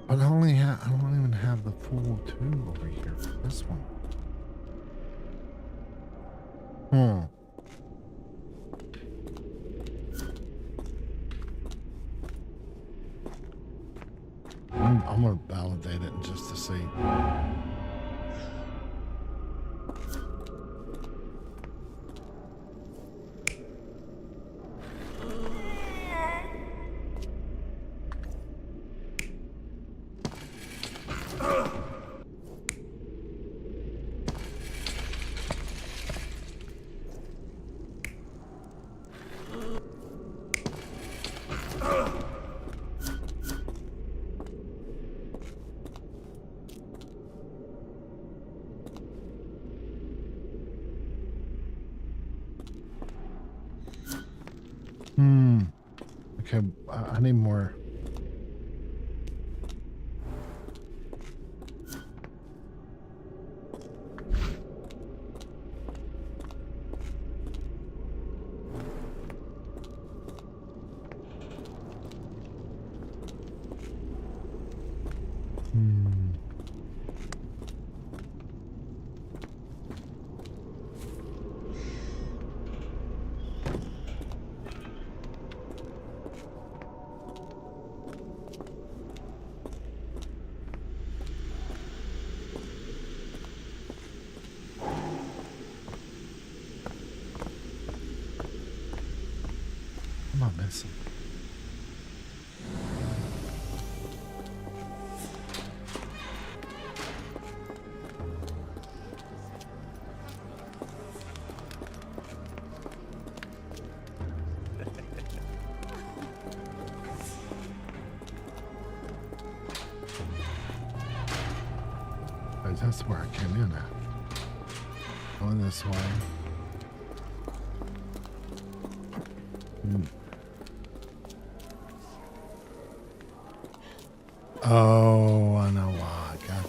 But I don't even have the full 2 over here for this one. I'm gonna validate it just to see. Okay, I need more. What am I missing? That's where I came in at. Going this way. Oh, I know why. God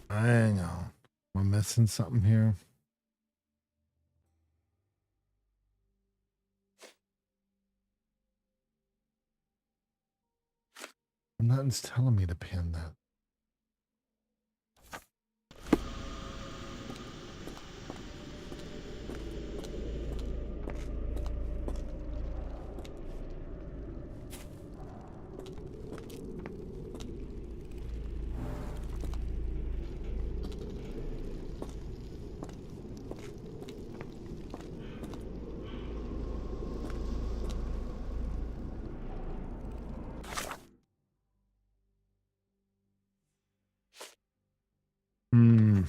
dang. Hang on. Am I missing something here? Nothing's telling me to pin that. Hmm.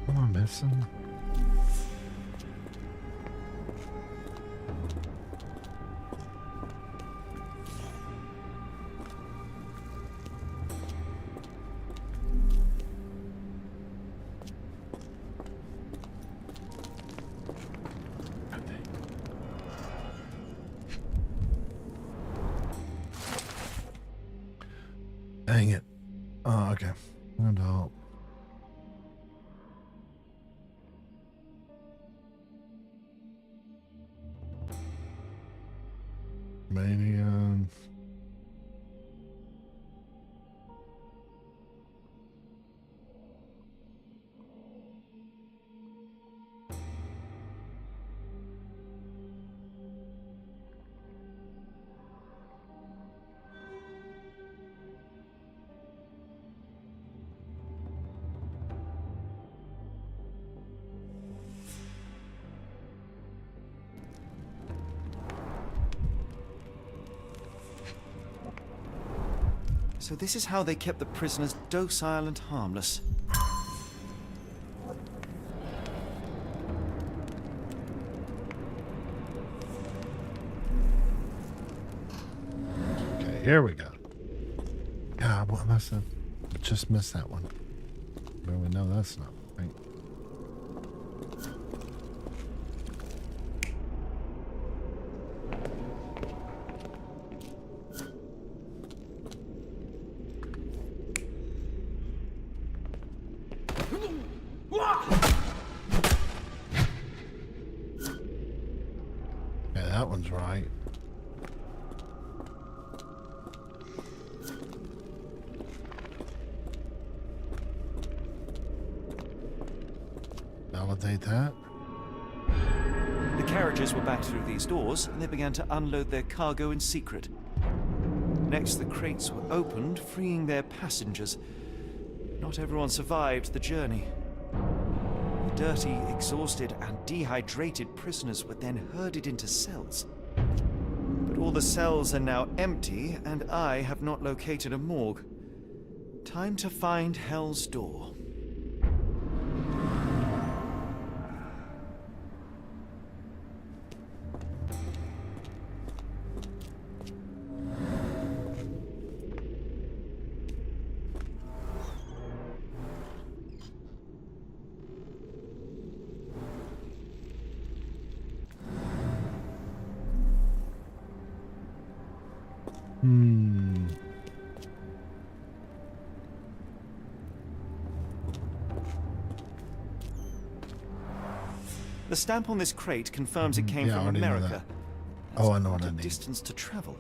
What am I missing? Dang it. Oh, okay. Adult. Manian. So this is how they kept the prisoners docile and harmless. Okay, here we go. God, what must have just missed that one? Well, we know that's not right. Yeah, that one's right. Validate that. The carriages were back through these doors, and they began to unload their cargo in secret. Next, the crates were opened, freeing their passengers. Not everyone survived the journey. The dirty, exhausted, and dehydrated prisoners were then herded into cells. But all the cells are now empty, and I have not located a morgue. Time to find Hell's Door. The stamp on this crate confirms it came Yeah, I from already know America. that. Oh, I know what I A need. distance to travel.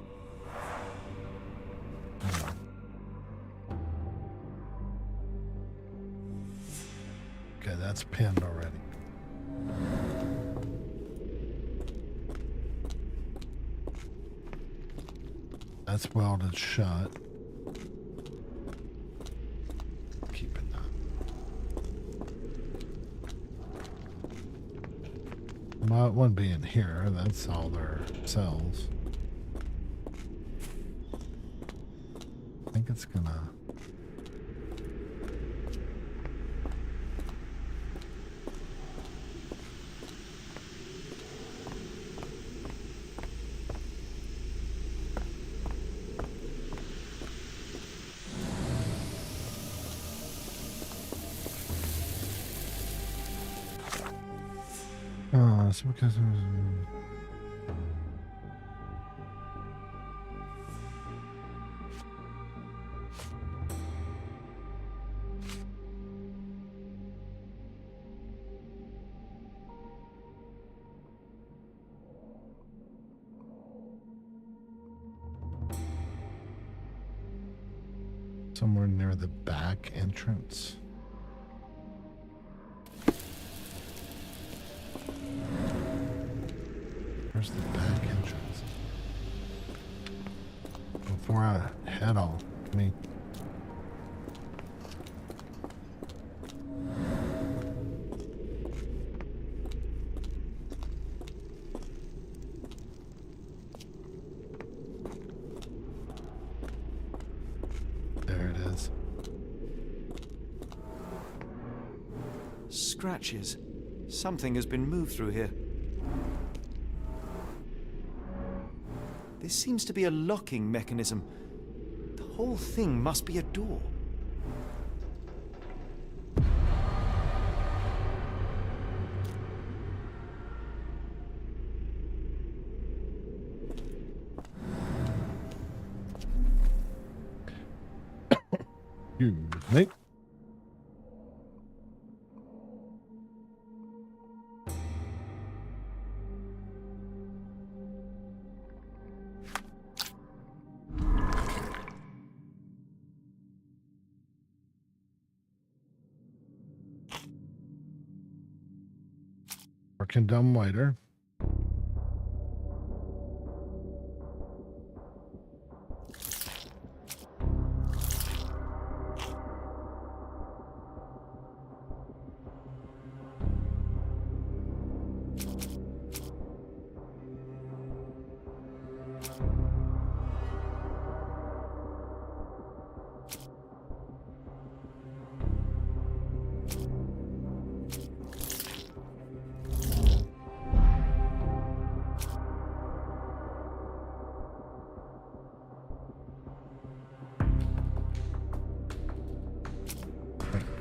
that's pinned already. That's welded shut. Keeping that. Well, it wouldn't be in here. That's all their cells. I think it's gonna. Oh, it's because it was. Somewhere near the back entrance. Where's the back entrance? Before I head off, me. There it is. Scratches. Something has been moved through here. This seems to be a locking mechanism. The whole thing must be a door. Excuse me. Working dumb waiter.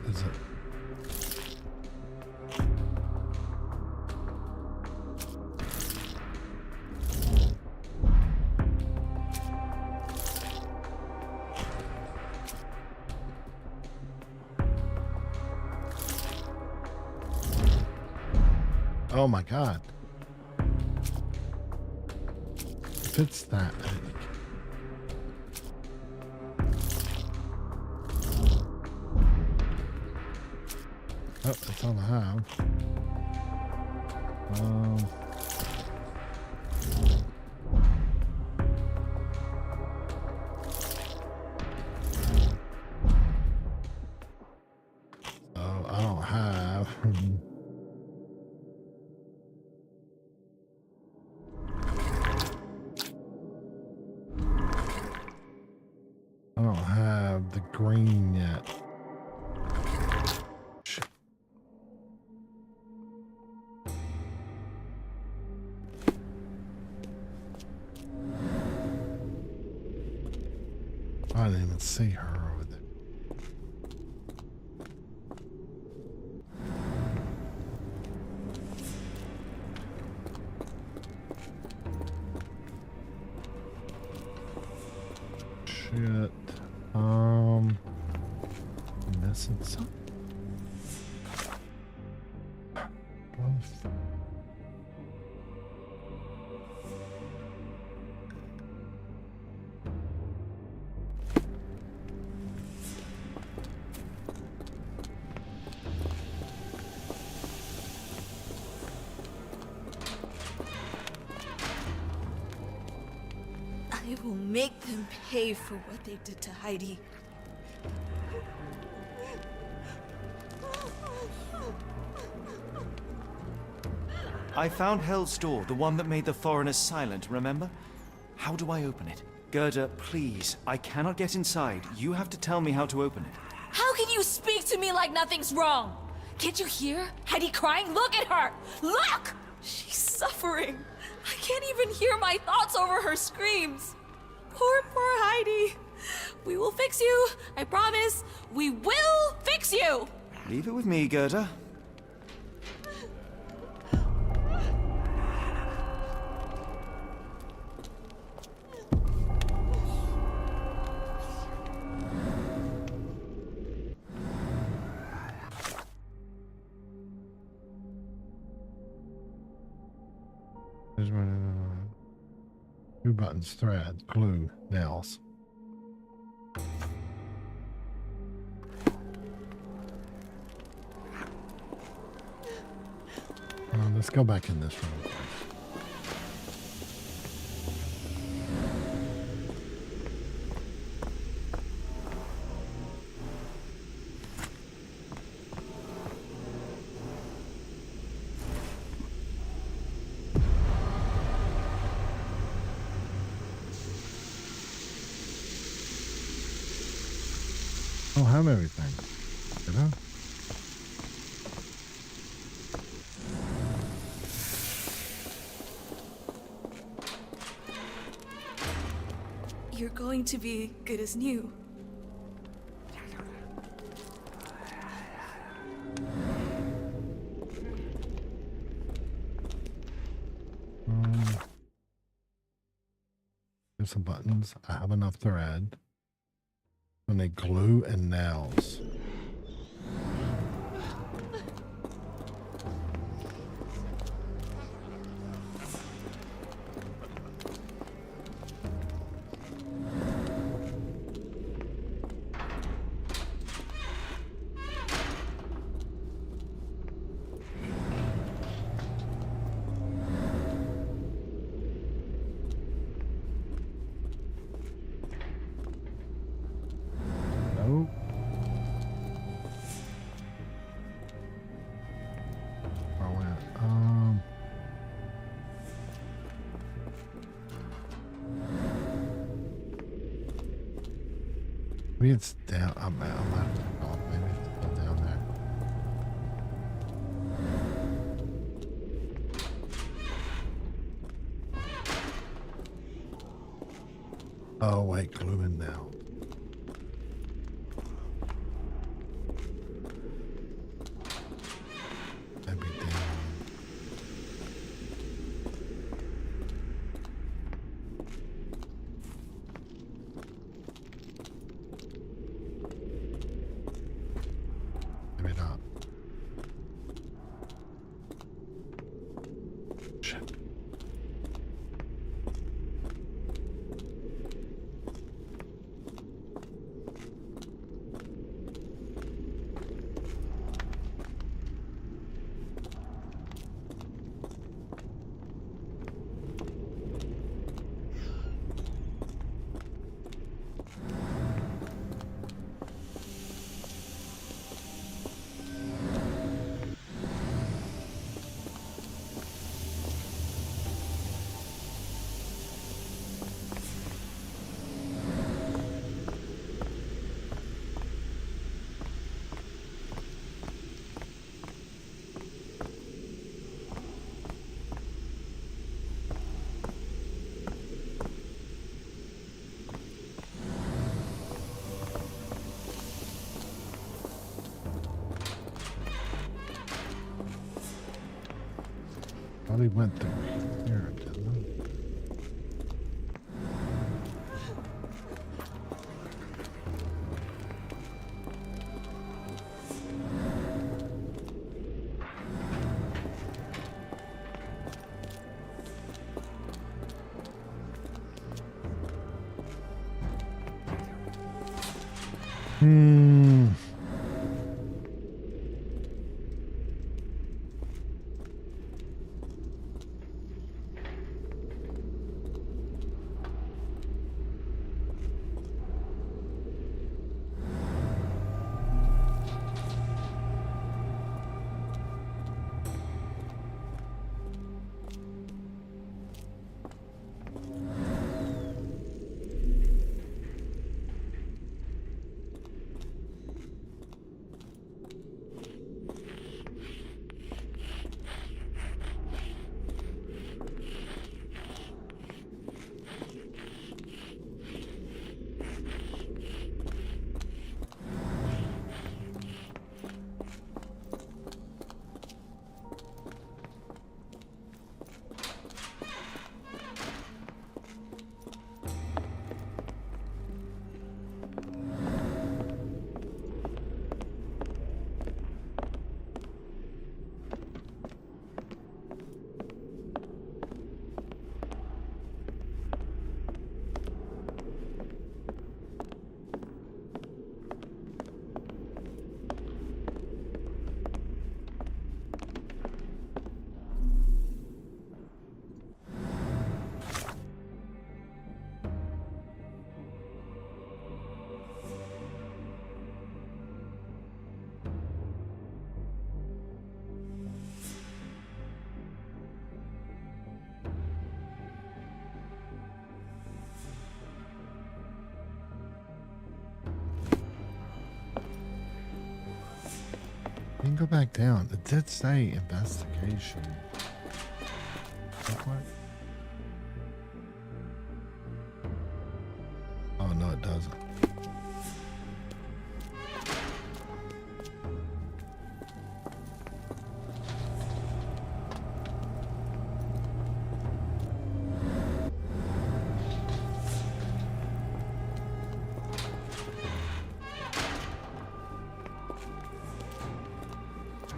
Is it? Oh my God. If it's that big. Oh, that's all I have. So I don't have. I don't have the green yet. Shit. I didn't even see her over there. Shit. Missing something. I will make them pay for what they did to Heidi. I found Hell's door, the one that made the foreigners silent, remember? How do I open it? Gerda, please, I cannot get inside. You have to tell me how to open it. How can you speak to me like nothing's wrong? Can't you hear Heidi crying? Look at her! Look! She's suffering. I can't even hear my thoughts over her screams. Poor Heidi. We will fix you. I promise. We will fix you! Leave it with me, Gerda. Two buttons, thread, glue, nails. Let's go back in this room. I don't have everything, you know? You're going to be good as new. Here's some buttons. I have enough thread. I need glue and nails. Maybe it's down. I'm left. Oh, maybe it's still down there. Oh wait, glue in now. Maybe down. Maybe not. Shit. Probably went through here, didn't I? go back down. It did say investigation. What? Oh, no, it doesn't.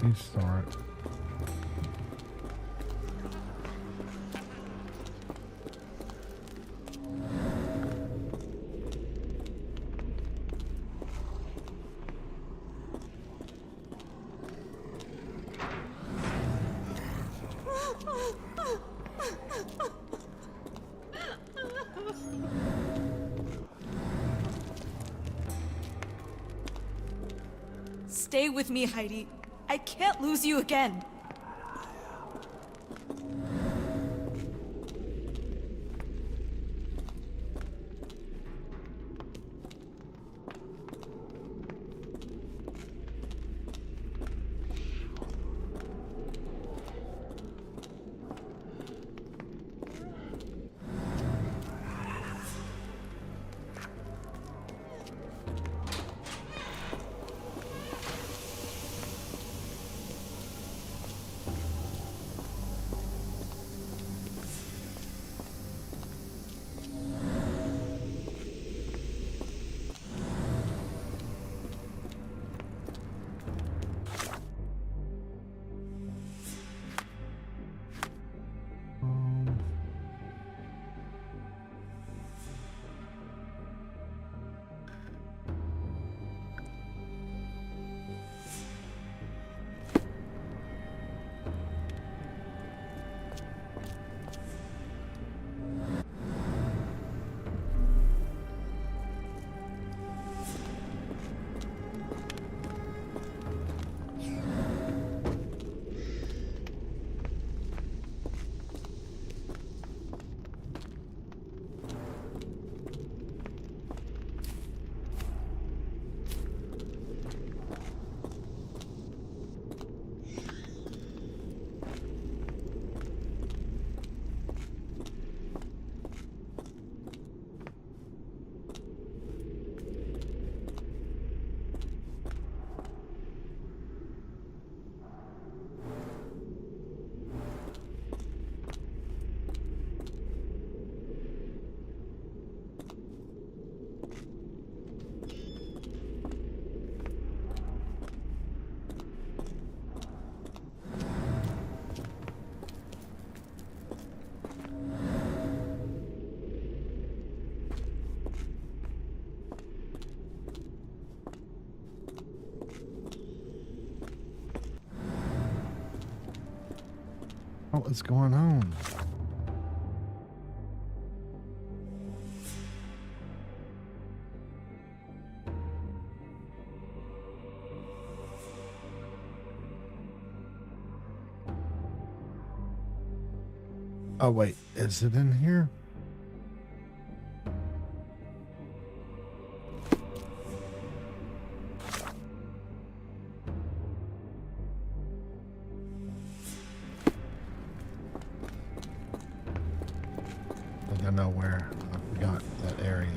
You start. Stay with me, Heidi. I can't lose you again. What is going on? Oh, wait, is it in here? I think I know where. I forgot that area.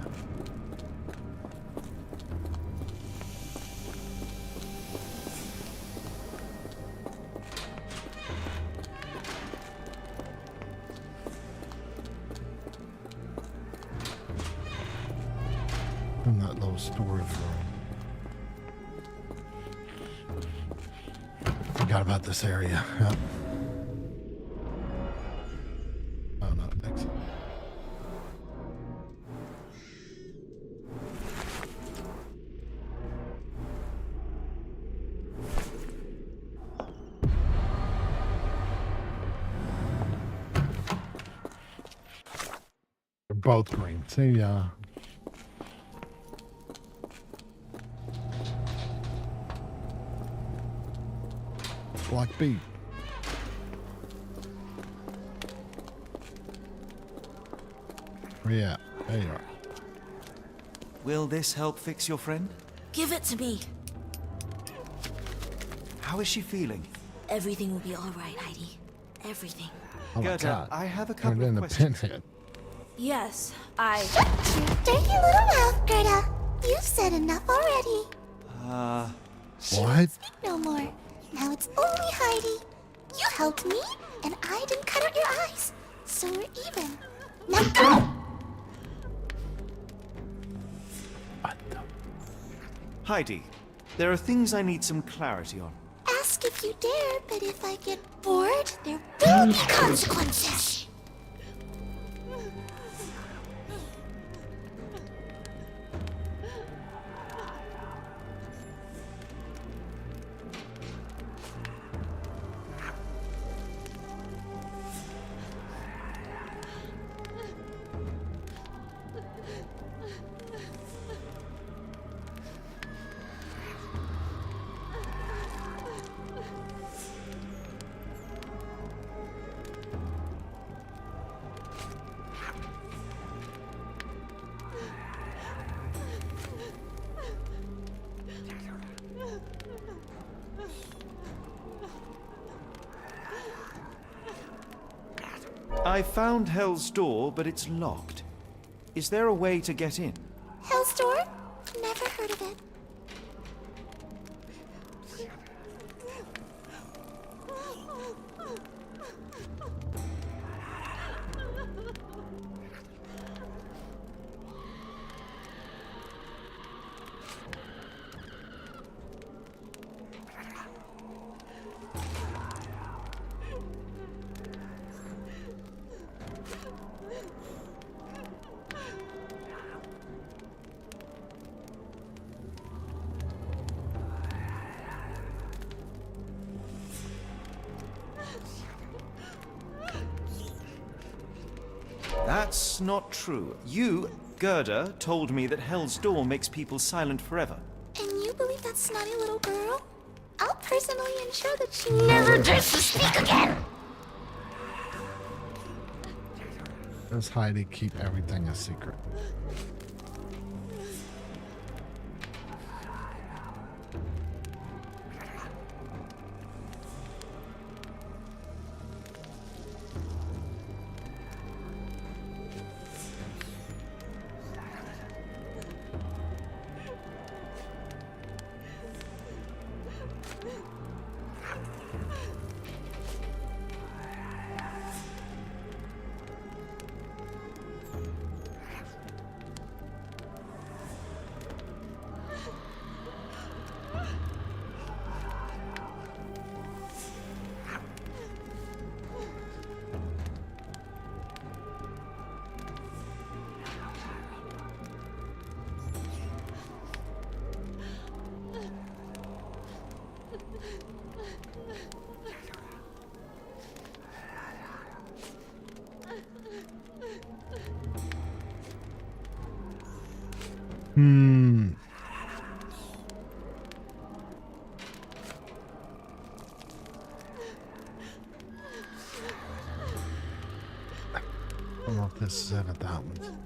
In that little storage room. Forgot about this area. Yep. Oh no, exit. They're both green. See, Black beat. Where you at? There you are. Will this help fix your friend? Give it to me. How How is she feeling? Everything will be all right, Heidi. Everything. Oh my Gerda, God. I have a Turned couple of into questions. Pinhead. Yes, Shut your dirty little mouth, Gerda. You've said enough already. What? Speak no more. Now it's only Heidi. You helped me, and I didn't cut out your eyes. So we're even. Now go! What the? Heidi, there are things I need some clarity on. Ask if you dare, but if I get bored, there will be consequences. I found Hell's Door, but it's locked. Is there a way to get in? Hell's Door? Never heard of it. That's not true. You, Gerda, told me that Hell's Door makes people silent forever. And you believe that snotty little girl? I'll personally ensure that she never dares to speak again! Does Heidi keep everything a secret? I don't know if this is it at that one.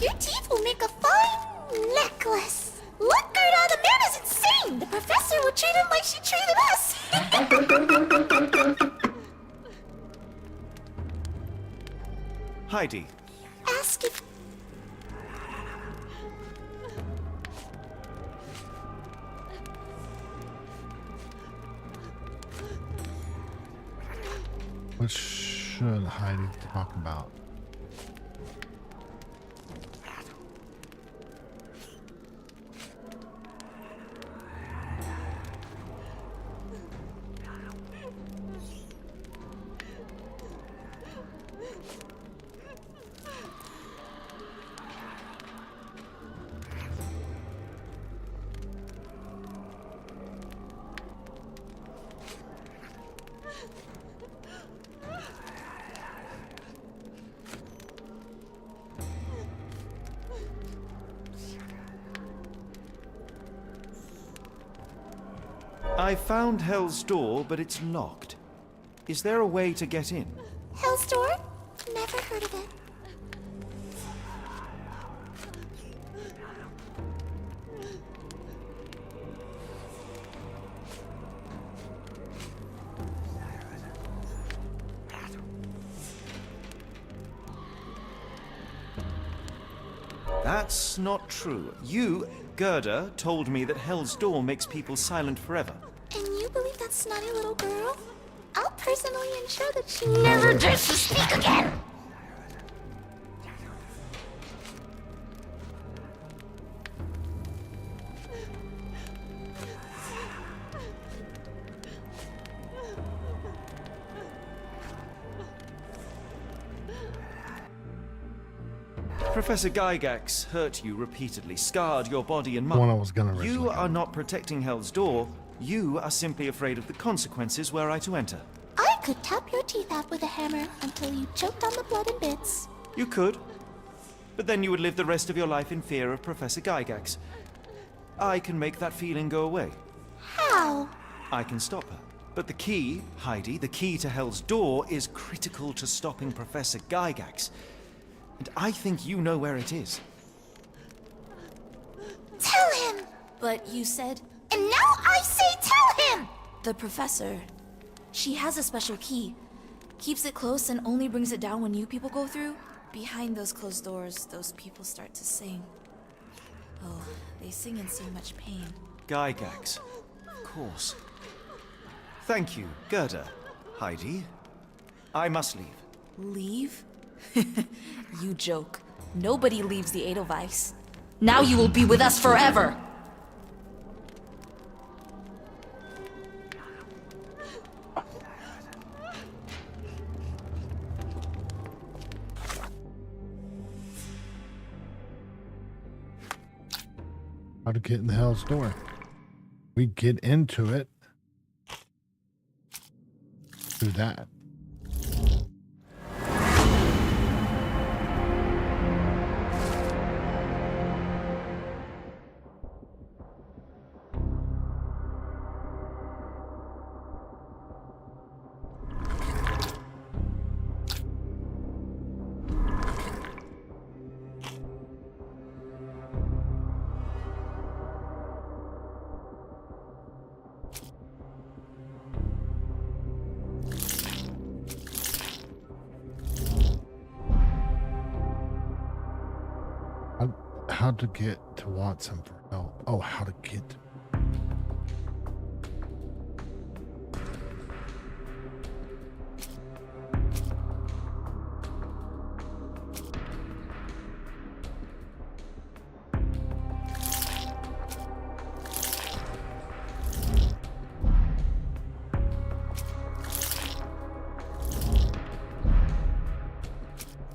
Your teeth will make a fine necklace. Look, Gerda, the man is insane. The professor would treat him like she treated us. Heidi. Ask if... What should Heidi talk about? I found Hell's Door, but it's locked. Is there a way to get in? Hell's Door? Never heard of it. That's not true. You, Gerda, told me that Hell's Door makes people silent forever. And you believe that snotty little girl? I'll personally ensure that she never dares to speak again! Professor Gygax hurt you repeatedly, scarred your body and mind. One I was gonna You originally are not protecting Hell's Door. You are simply afraid of the consequences were I to enter. I could tap your teeth out with a hammer until you choked on the blood in bits. You could. But then you would live the rest of your life in fear of Professor Gygax. I can make that feeling go away. How? I can stop her. But the key, Heidi, the key to Hell's Door is critical to stopping Professor Gygax. And I think you know where it is. Tell him! But you said... And now I say tell him! The professor. She has a special key. Keeps it close and only brings it down when you people go through. Behind those closed doors, those people start to sing. Oh, they sing in so much pain. Gygax. Of course. Thank you, Gerda. Heidi. I must leave. Leave? You joke. Nobody leaves the Edelweiss. Now you will be with us forever! How to get in the Hell's Door? We get into it through that. How to get to Watson for help. Oh, how to get.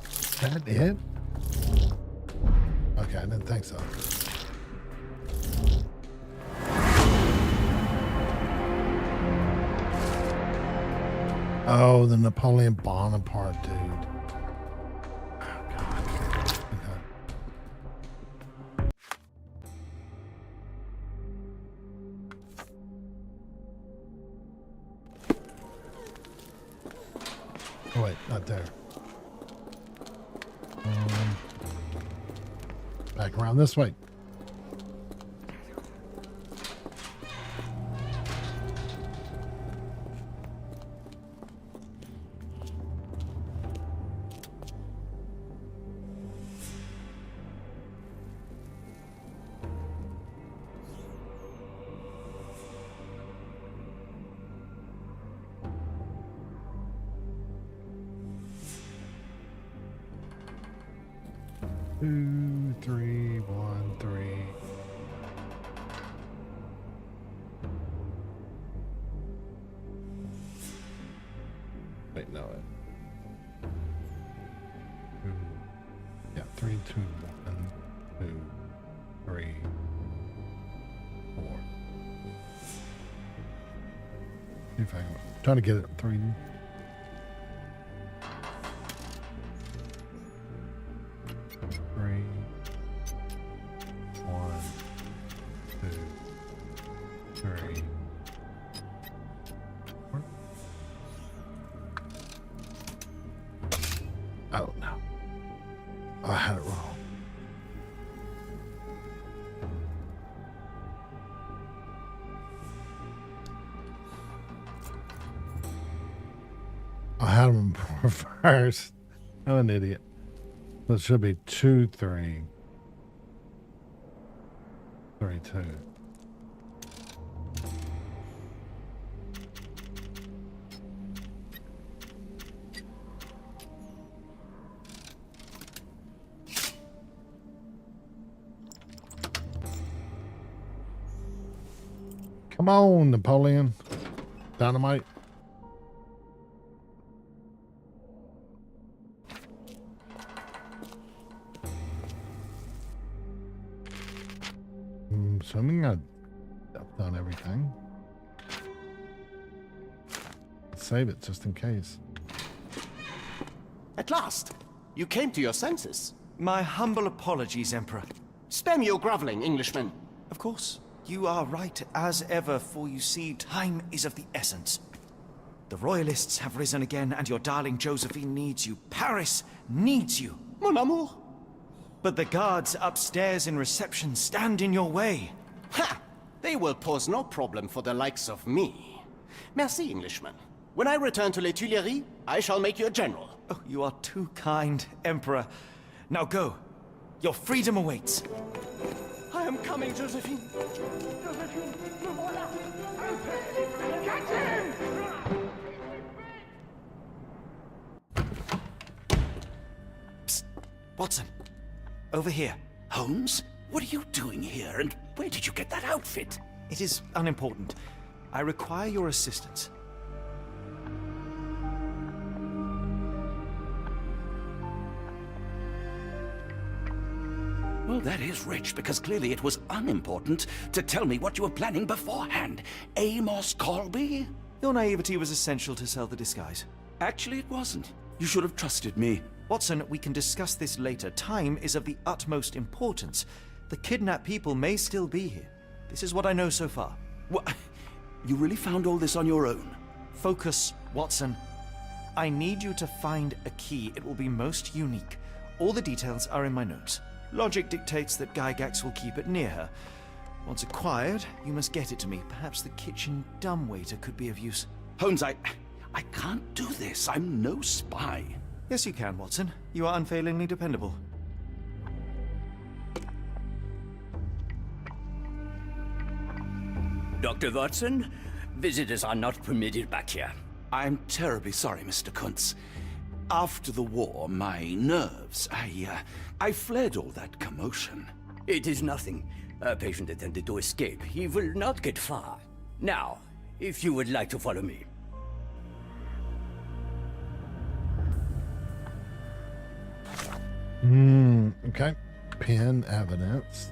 Is that it? Okay, I didn't think so. Oh, the Napoleon Bonaparte dude. Oh, God. Okay. Oh, wait, not there. Back around this way. 2, 3, 1, 3. Wait, no. Yeah, 3, 2, 1, 2, 3, 4. See if I can trying to get it 3. Oh no. I had it wrong. I had them reversed. I'm an idiot. So it should be 2, 3. 3, 2. Come on, Napoleon. Dynamite. I'm assuming I've done everything. Save it just in case. At last, you came to your senses. My humble apologies, Emperor. Spare me your groveling, Englishman. Of course, you are right as ever, for you see, time is of the essence. The royalists have risen again, and your darling Josephine needs you. Paris needs you. Mon amour. But the guards upstairs in reception stand in your way. Ha! They will pose no problem for the likes of me. Merci, Englishman. When I return to Les Tuileries, I shall make you a general. Oh, you are too kind, Emperor. Now go. Your freedom awaits. I am coming, Josephine. Josephine, me voilà. Catch him! Psst. Watson. Over here. Holmes? What are you doing here, and where did you get that outfit? It is unimportant. I require your assistance. Well, that is rich, because clearly it was unimportant to tell me what you were planning beforehand. Amos Colby? Your naivety was essential to sell the disguise. Actually, it wasn't. You should have trusted me. Watson, we can discuss this later. Time is of the utmost importance. The kidnapped people may still be here. This is what I know so far. What? You really found all this on your own? Focus, Watson. I need you to find a key. It will be most unique. All the details are in my notes. Logic dictates that Gygax will keep it near her. Once acquired, you must get it to me. Perhaps the kitchen dumbwaiter could be of use. Holmes, I can't do this. I'm no spy. Yes, you can, Watson. You are unfailingly dependable. Dr. Watson, visitors are not permitted back here. I'm terribly sorry, Mr. Kuntz. After the war, my nerves, I fled all that commotion. It is nothing. A patient attempted to escape. He will not get far. Now, if you would like to follow me. Okay. Pin evidence.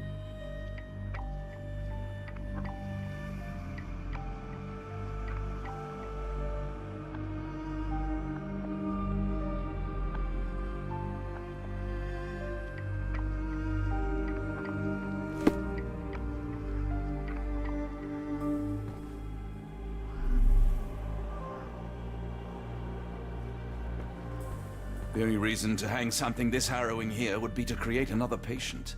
The only reason to hang something this harrowing here would be to create another patient.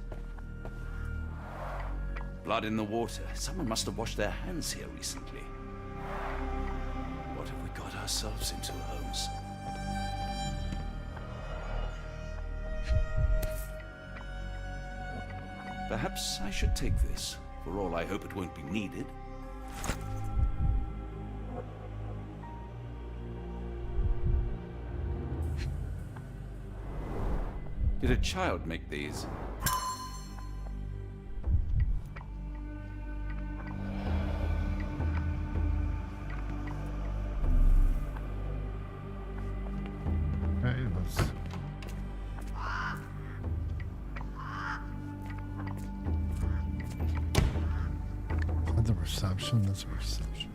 Blood in the water. Someone must have washed their hands here recently. What have we got ourselves into, Holmes? Perhaps I should take this. For all I hope it won't be needed. Did a child make these? Okay, let's... The reception, that's a reception.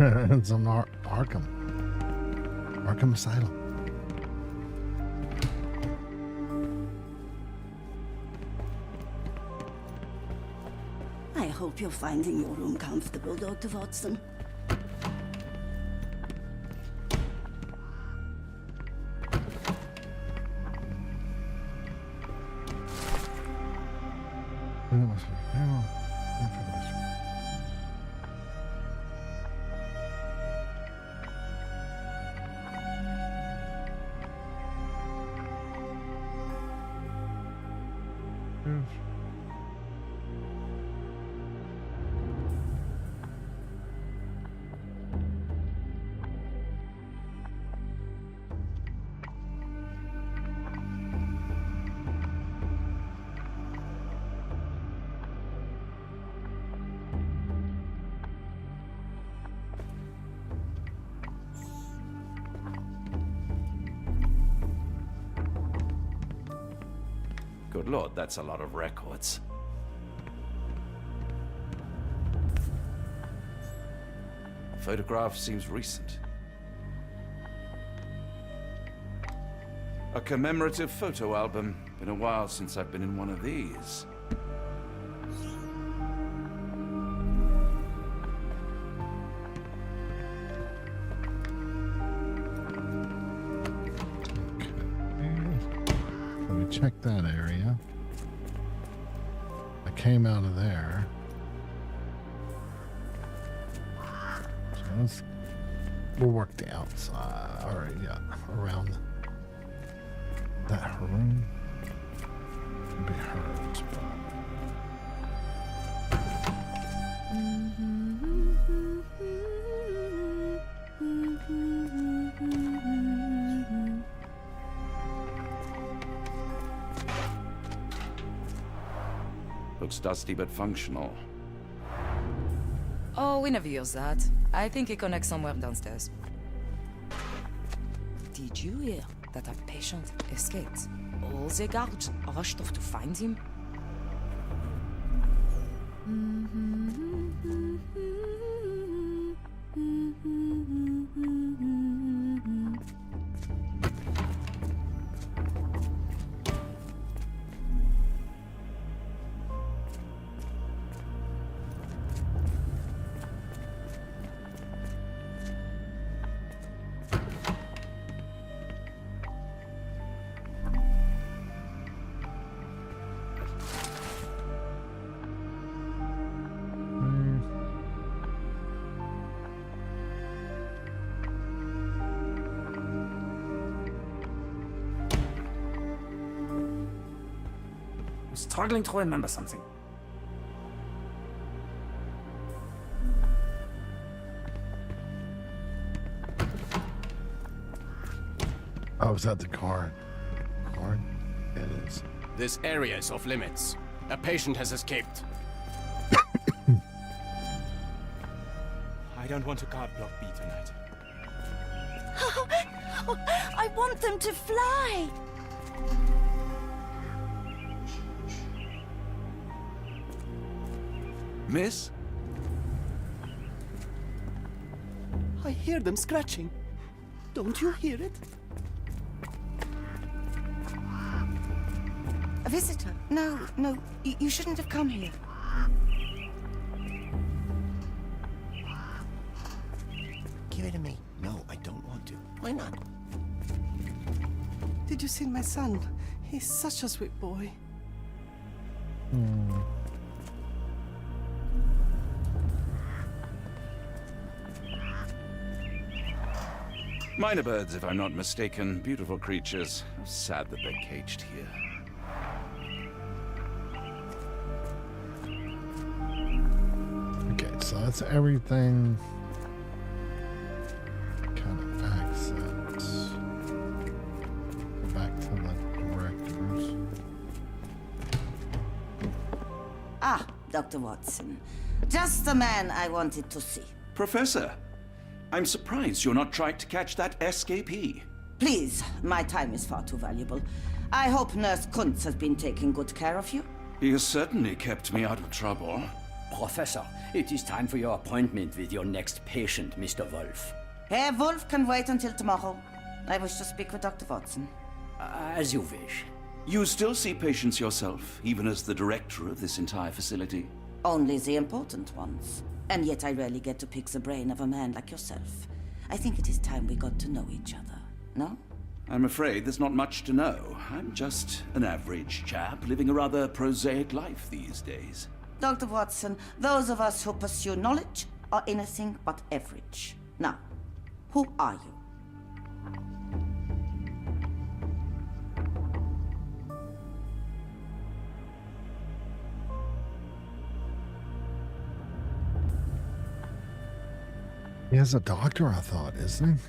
It's an Arkham Asylum. I hope you're finding your room comfortable, Dr. Watson. Good lord, that's a lot of records. Photograph seems recent. A commemorative photo album. Been a while since I've been in one of these. Let me check that area. I came out of there. So we'll work the outside. All right, yeah, around that room. It'd be her spot. Looks dusty but functional. Oh, we never use that. I think it connects somewhere downstairs. Did you hear that a patient escaped? All the guards rushed off to find him. I'm struggling to remember something. Oh, is that the card? Card? It is. This area is off limits. A patient has escaped. I don't want to guard Block B tonight. Oh, I want them to fly! Miss? I hear them scratching. Don't you hear it? A visitor? No, no, you shouldn't have come here. Give it to me. No, I don't want to. Why not? Did you see my son? He's such a sweet boy. Minor birds, if I'm not mistaken. Beautiful creatures. Sad that they're caged here. Okay, so that's everything. Kind of access. Go back to the directors. Ah, Dr. Watson. Just the man I wanted to see. Professor, I'm surprised you're not trying to catch that escapee. Please, my time is far too valuable. I hope Nurse Kuntz has been taking good care of you. He has certainly kept me out of trouble. Professor, it is time for your appointment with your next patient, Mr. Wolf. Herr Wolf can wait until tomorrow. I wish to speak with Dr. Watson. As you wish. You still see patients yourself, even as the director of this entire facility? Only the important ones. And yet I rarely get to pick the brain of a man like yourself. I think it is time we got to know each other, no? I'm afraid there's not much to know. I'm just an average chap living a rather prosaic life these days. Dr. Watson, those of us who pursue knowledge are anything but average. Now, who are you? He has a doctor, I thought, isn't he?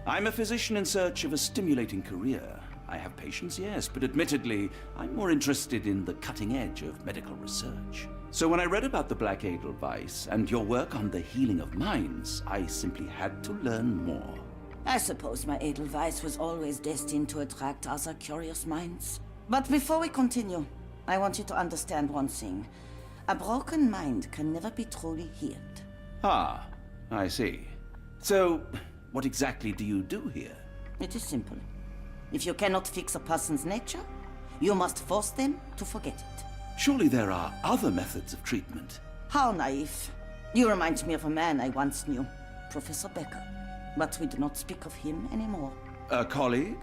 I'm a physician in search of a stimulating career. I have patients, yes, but admittedly, I'm more interested in the cutting edge of medical research. So when I read about the Black Edelweiss and your work on the healing of minds, I simply had to learn more. I suppose my Edelweiss was always destined to attract other curious minds. But before we continue, I want you to understand one thing. A broken mind can never be truly healed. Ah, I see. So, what exactly do you do here? It is simple. If you cannot fix a person's nature, you must force them to forget it. Surely there are other methods of treatment. How naive. You remind me of a man I once knew, Professor Becker. But we do not speak of him anymore. A colleague?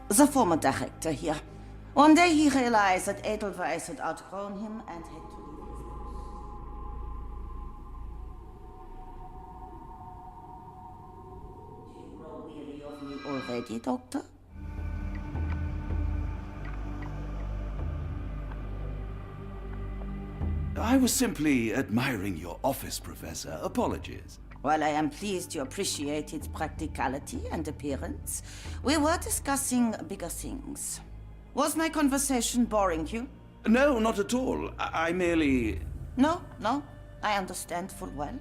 The former director here. One day he realized that Edelweiss had outgrown him and had to leave his post. Do you grow weary of me already, Doctor? I was simply admiring your office, Professor. Apologies. While I am pleased you appreciate its practicality and appearance, we were discussing bigger things. Was my conversation boring you? No, not at all. I merely... No, I understand full well.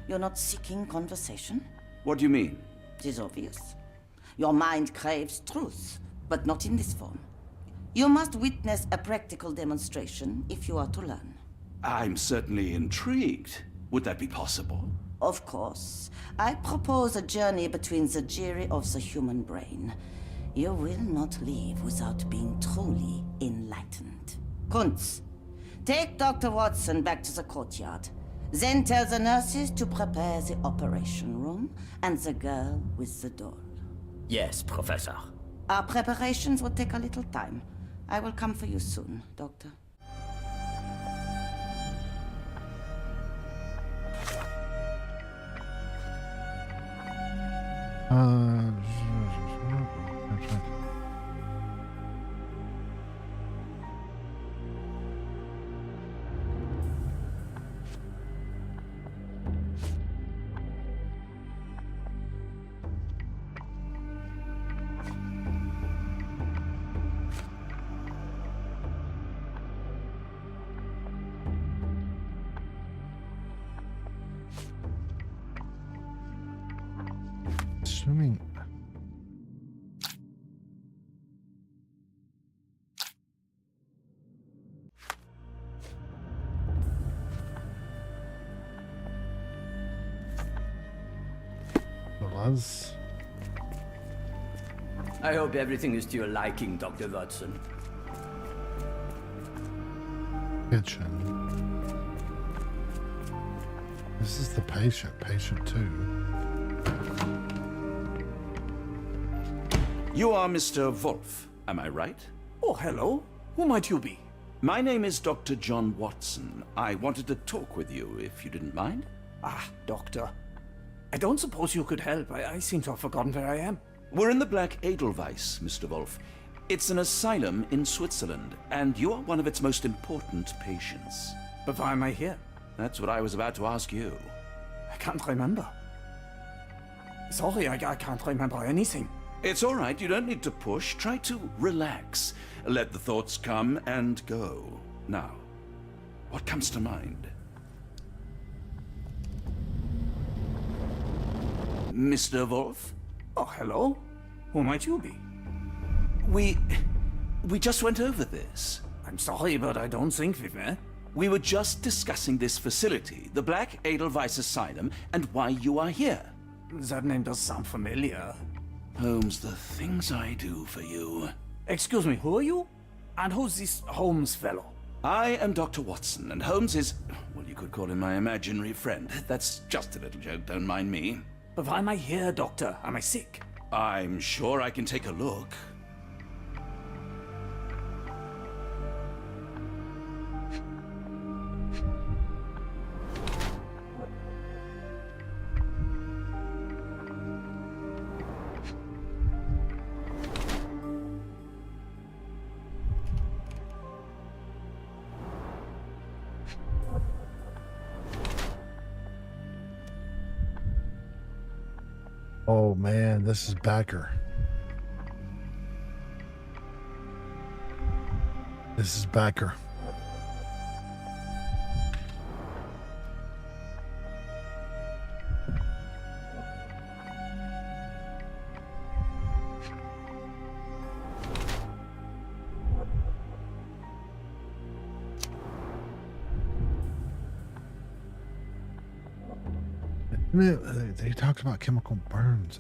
You're not seeking conversation. What do you mean? It is obvious. Your mind craves truth, but not in this form. You must witness a practical demonstration if you are to learn. I'm certainly intrigued. Would that be possible? Of course. I propose a journey between the jury of the human brain. You will not leave without being truly enlightened. Kuntz, take Dr. Watson back to the courtyard. Then tell the nurses to prepare the operation room and the girl with the doll. Yes, Professor. Our preparations will take a little time. I will come for you soon, Doctor. Assuming... Was. I hope everything is to your liking, Dr. Watson. Kitchen. This is the patient, patient 2. You are Mr. Wolf, am I right? Oh, hello. Who might you be? My name is Dr. John Watson. I wanted to talk with you, if you didn't mind. Ah, doctor. I don't suppose you could help. I seem to have forgotten where I am. We're in the Black Edelweiss, Mr. Wolf. It's an asylum in Switzerland, and you are one of its most important patients. But why am I here? That's what I was about to ask you. I can't remember. Sorry, I can't remember anything. It's all right, you don't need to push. Try to relax. Let the thoughts come and go. Now, what comes to mind? Mr. Wolf? Oh, hello. Who might you be? We just went over this. I'm sorry, but I don't think we've met. We were just discussing this facility, the Black Edelweiss Asylum, and why you are here. That name does sound familiar. Holmes, the things I do for you. Excuse me, who are you? And who's this Holmes fellow? I am Dr. Watson, and Holmes is, well, you could call him my imaginary friend. That's just a little joke, don't mind me. But why am I here, Doctor? Am I sick? I'm sure I can take a look. Oh man, this is Becker. This is Becker. They talked about chemical burns.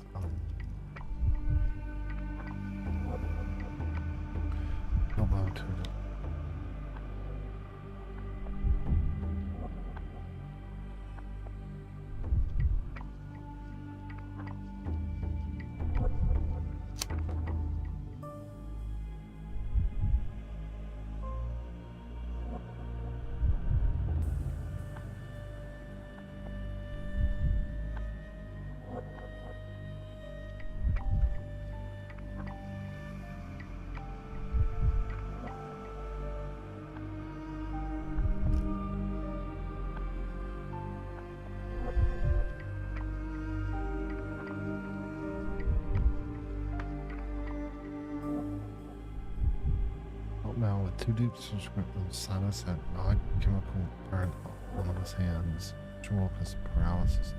Now with 2 deep subscriptions, Silas had odd chemical burn on one of his hands, which woke his paralysis.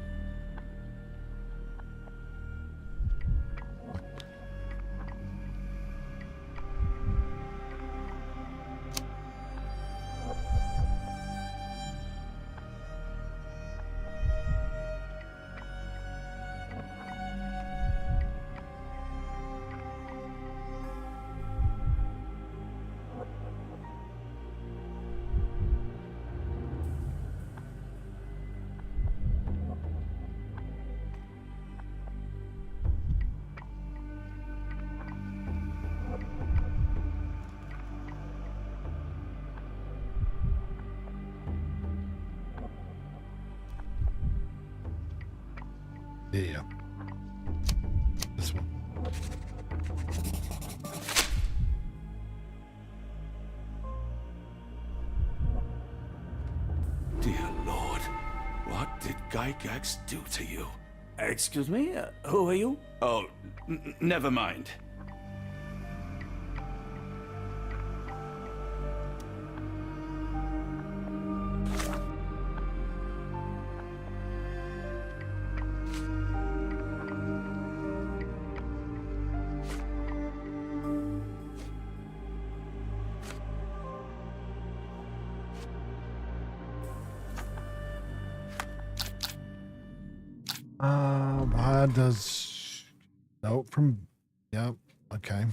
Yeah. This one. Dear Lord, what did Gygax do to you? Excuse me? Who are you? Oh, never mind. Why does note from? Yep. Okay.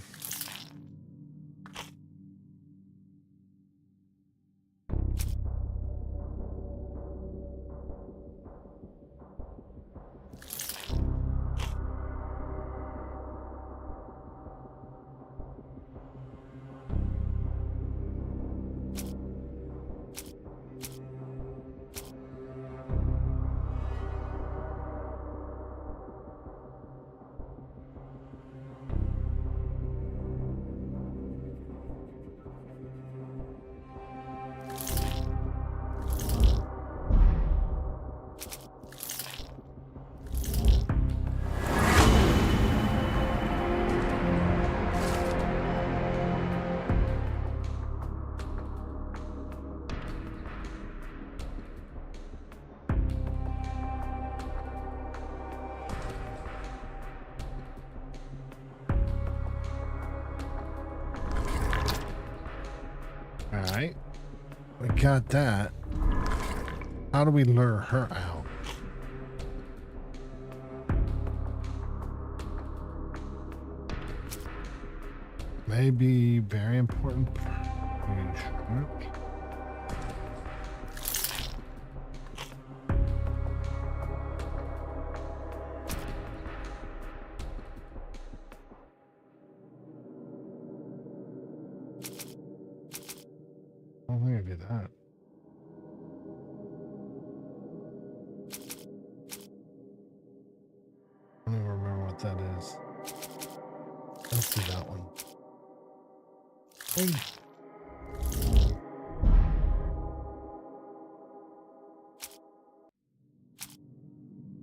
right. We got that. How do we lure her out? Maybe very important. I don't think I did that. I don't even remember what that is. Let's do that one. Hey.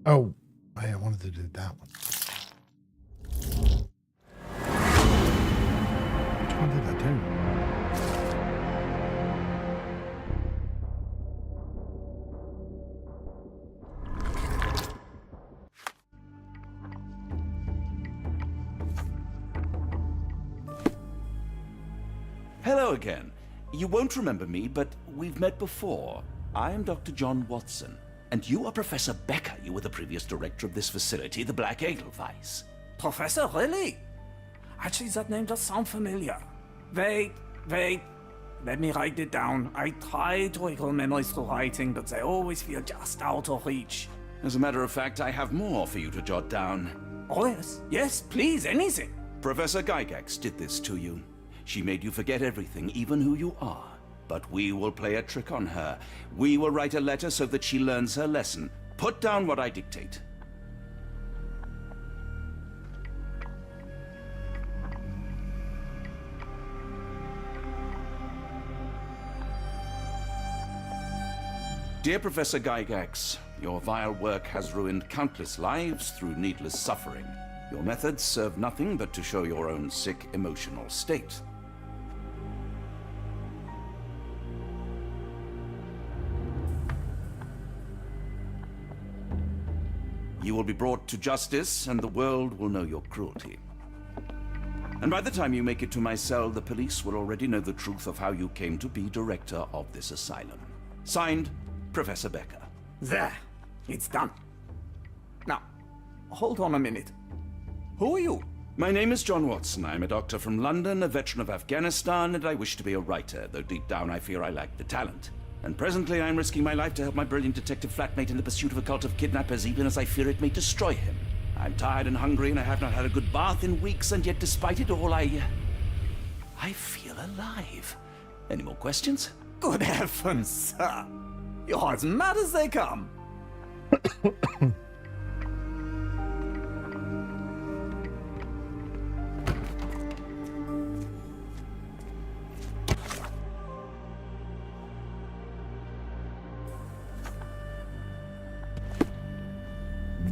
Oh, I wanted to do that one. Which one did I do? Hello again. You won't remember me, but we've met before. I am Dr. John Watson, and you are Professor Becker. You were the previous director of this facility, the Black Edelweiss. Professor, really? Actually, that name does sound familiar. Wait. Let me write it down. I try to recall memories through writing, but they always feel just out of reach. As a matter of fact, I have more for you to jot down. Oh, yes. Yes, please, anything. Professor Gygax did this to you. She made you forget everything, even who you are. But we will play a trick on her. We will write a letter so that she learns her lesson. Put down what I dictate. Dear Professor Gygax, your vile work has ruined countless lives through needless suffering. Your methods serve nothing but to show your own sick emotional state. You will be brought to justice, and the world will know your cruelty. And by the time you make it to my cell, the police will already know the truth of how you came to be director of this asylum. Signed, Professor Becker. There. It's done. Now, hold on a minute. Who are you? My name is John Watson. I'm a doctor from London, a veteran of Afghanistan, and I wish to be a writer, though deep down I fear I lack the talent. And presently I'm risking my life to help my brilliant detective flatmate in the pursuit of a cult of kidnappers, even as I fear it may destroy him. I'm tired and hungry, and I have not had a good bath in weeks, and yet despite it all, I feel alive. Any more questions? Good heavens, sir. You're as mad as they come.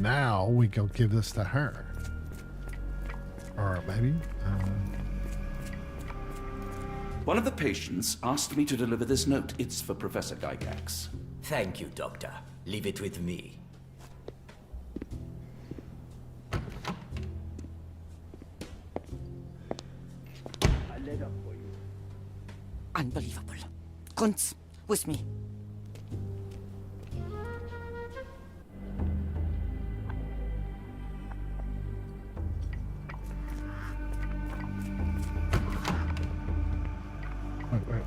Now we go give this to her. Or maybe. One of the patients asked me to deliver this note. It's for Professor Gygax. Thank you, Doctor. Leave it with me. A letter for you. Unbelievable. Kunz, with me.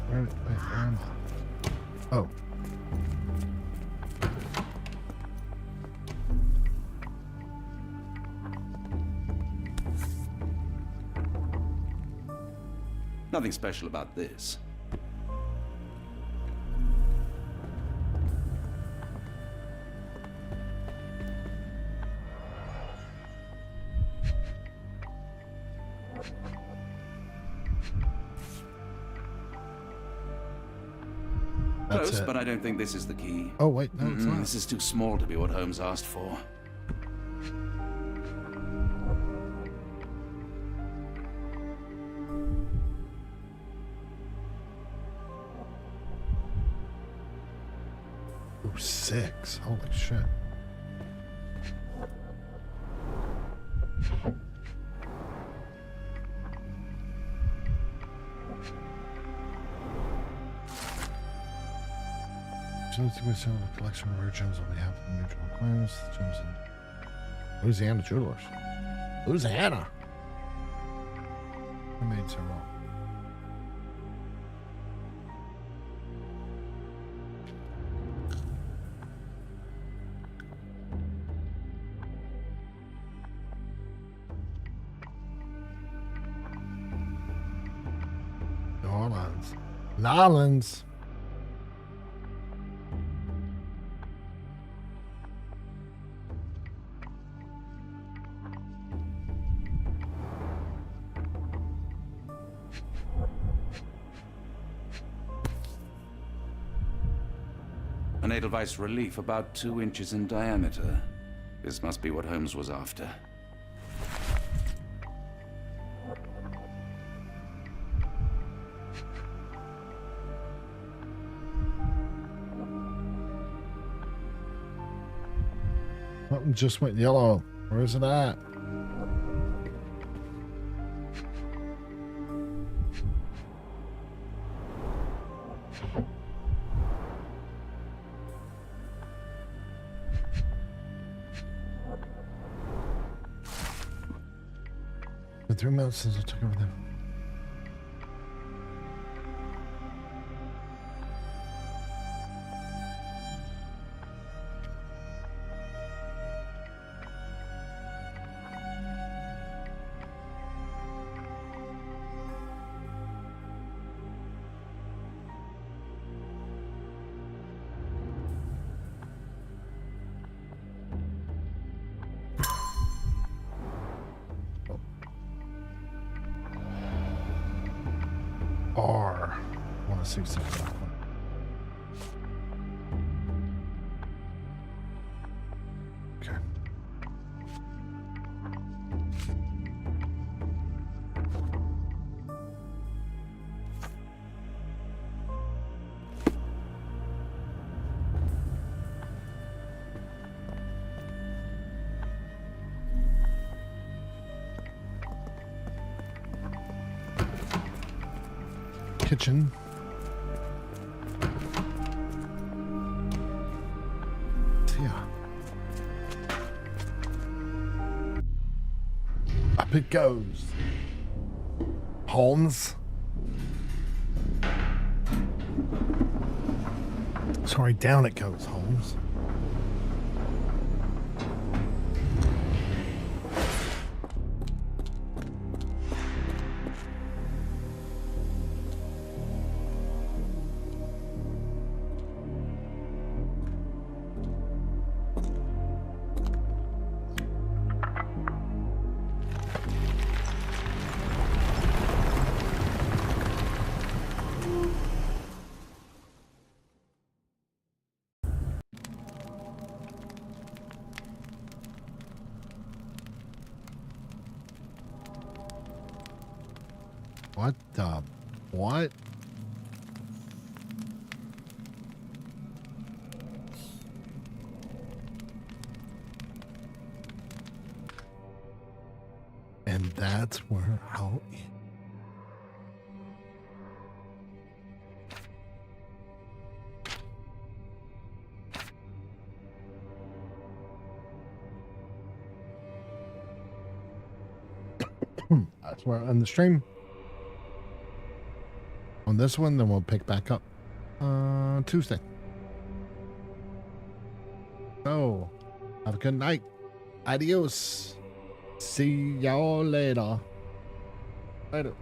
Where am I? Oh. Nothing special about this. Close, but I don't think this is the key. Oh, wait, no, it's not. This is too small to be what Holmes asked for. Ooh, 6. Holy shit. So let's see a collection of rare gems on behalf of the mutual acquaintance. Gems in Louisiana Jewelers. Louisiana. I made several. Nolans. An Edelweiss relief about 2 inches in diameter. This must be what Holmes was after. Something just went yellow. Where is it at? Been 3 minutes since I took over them. R 166. Okay. Kitchen. Yeah. Up it goes. Holmes. Sorry, down it goes, Holmes. What the? What? And that's where I'll end. That's where I end the stream. On this one, then we'll pick back up Tuesday. So, have a good night. Adios. See y'all later. Later.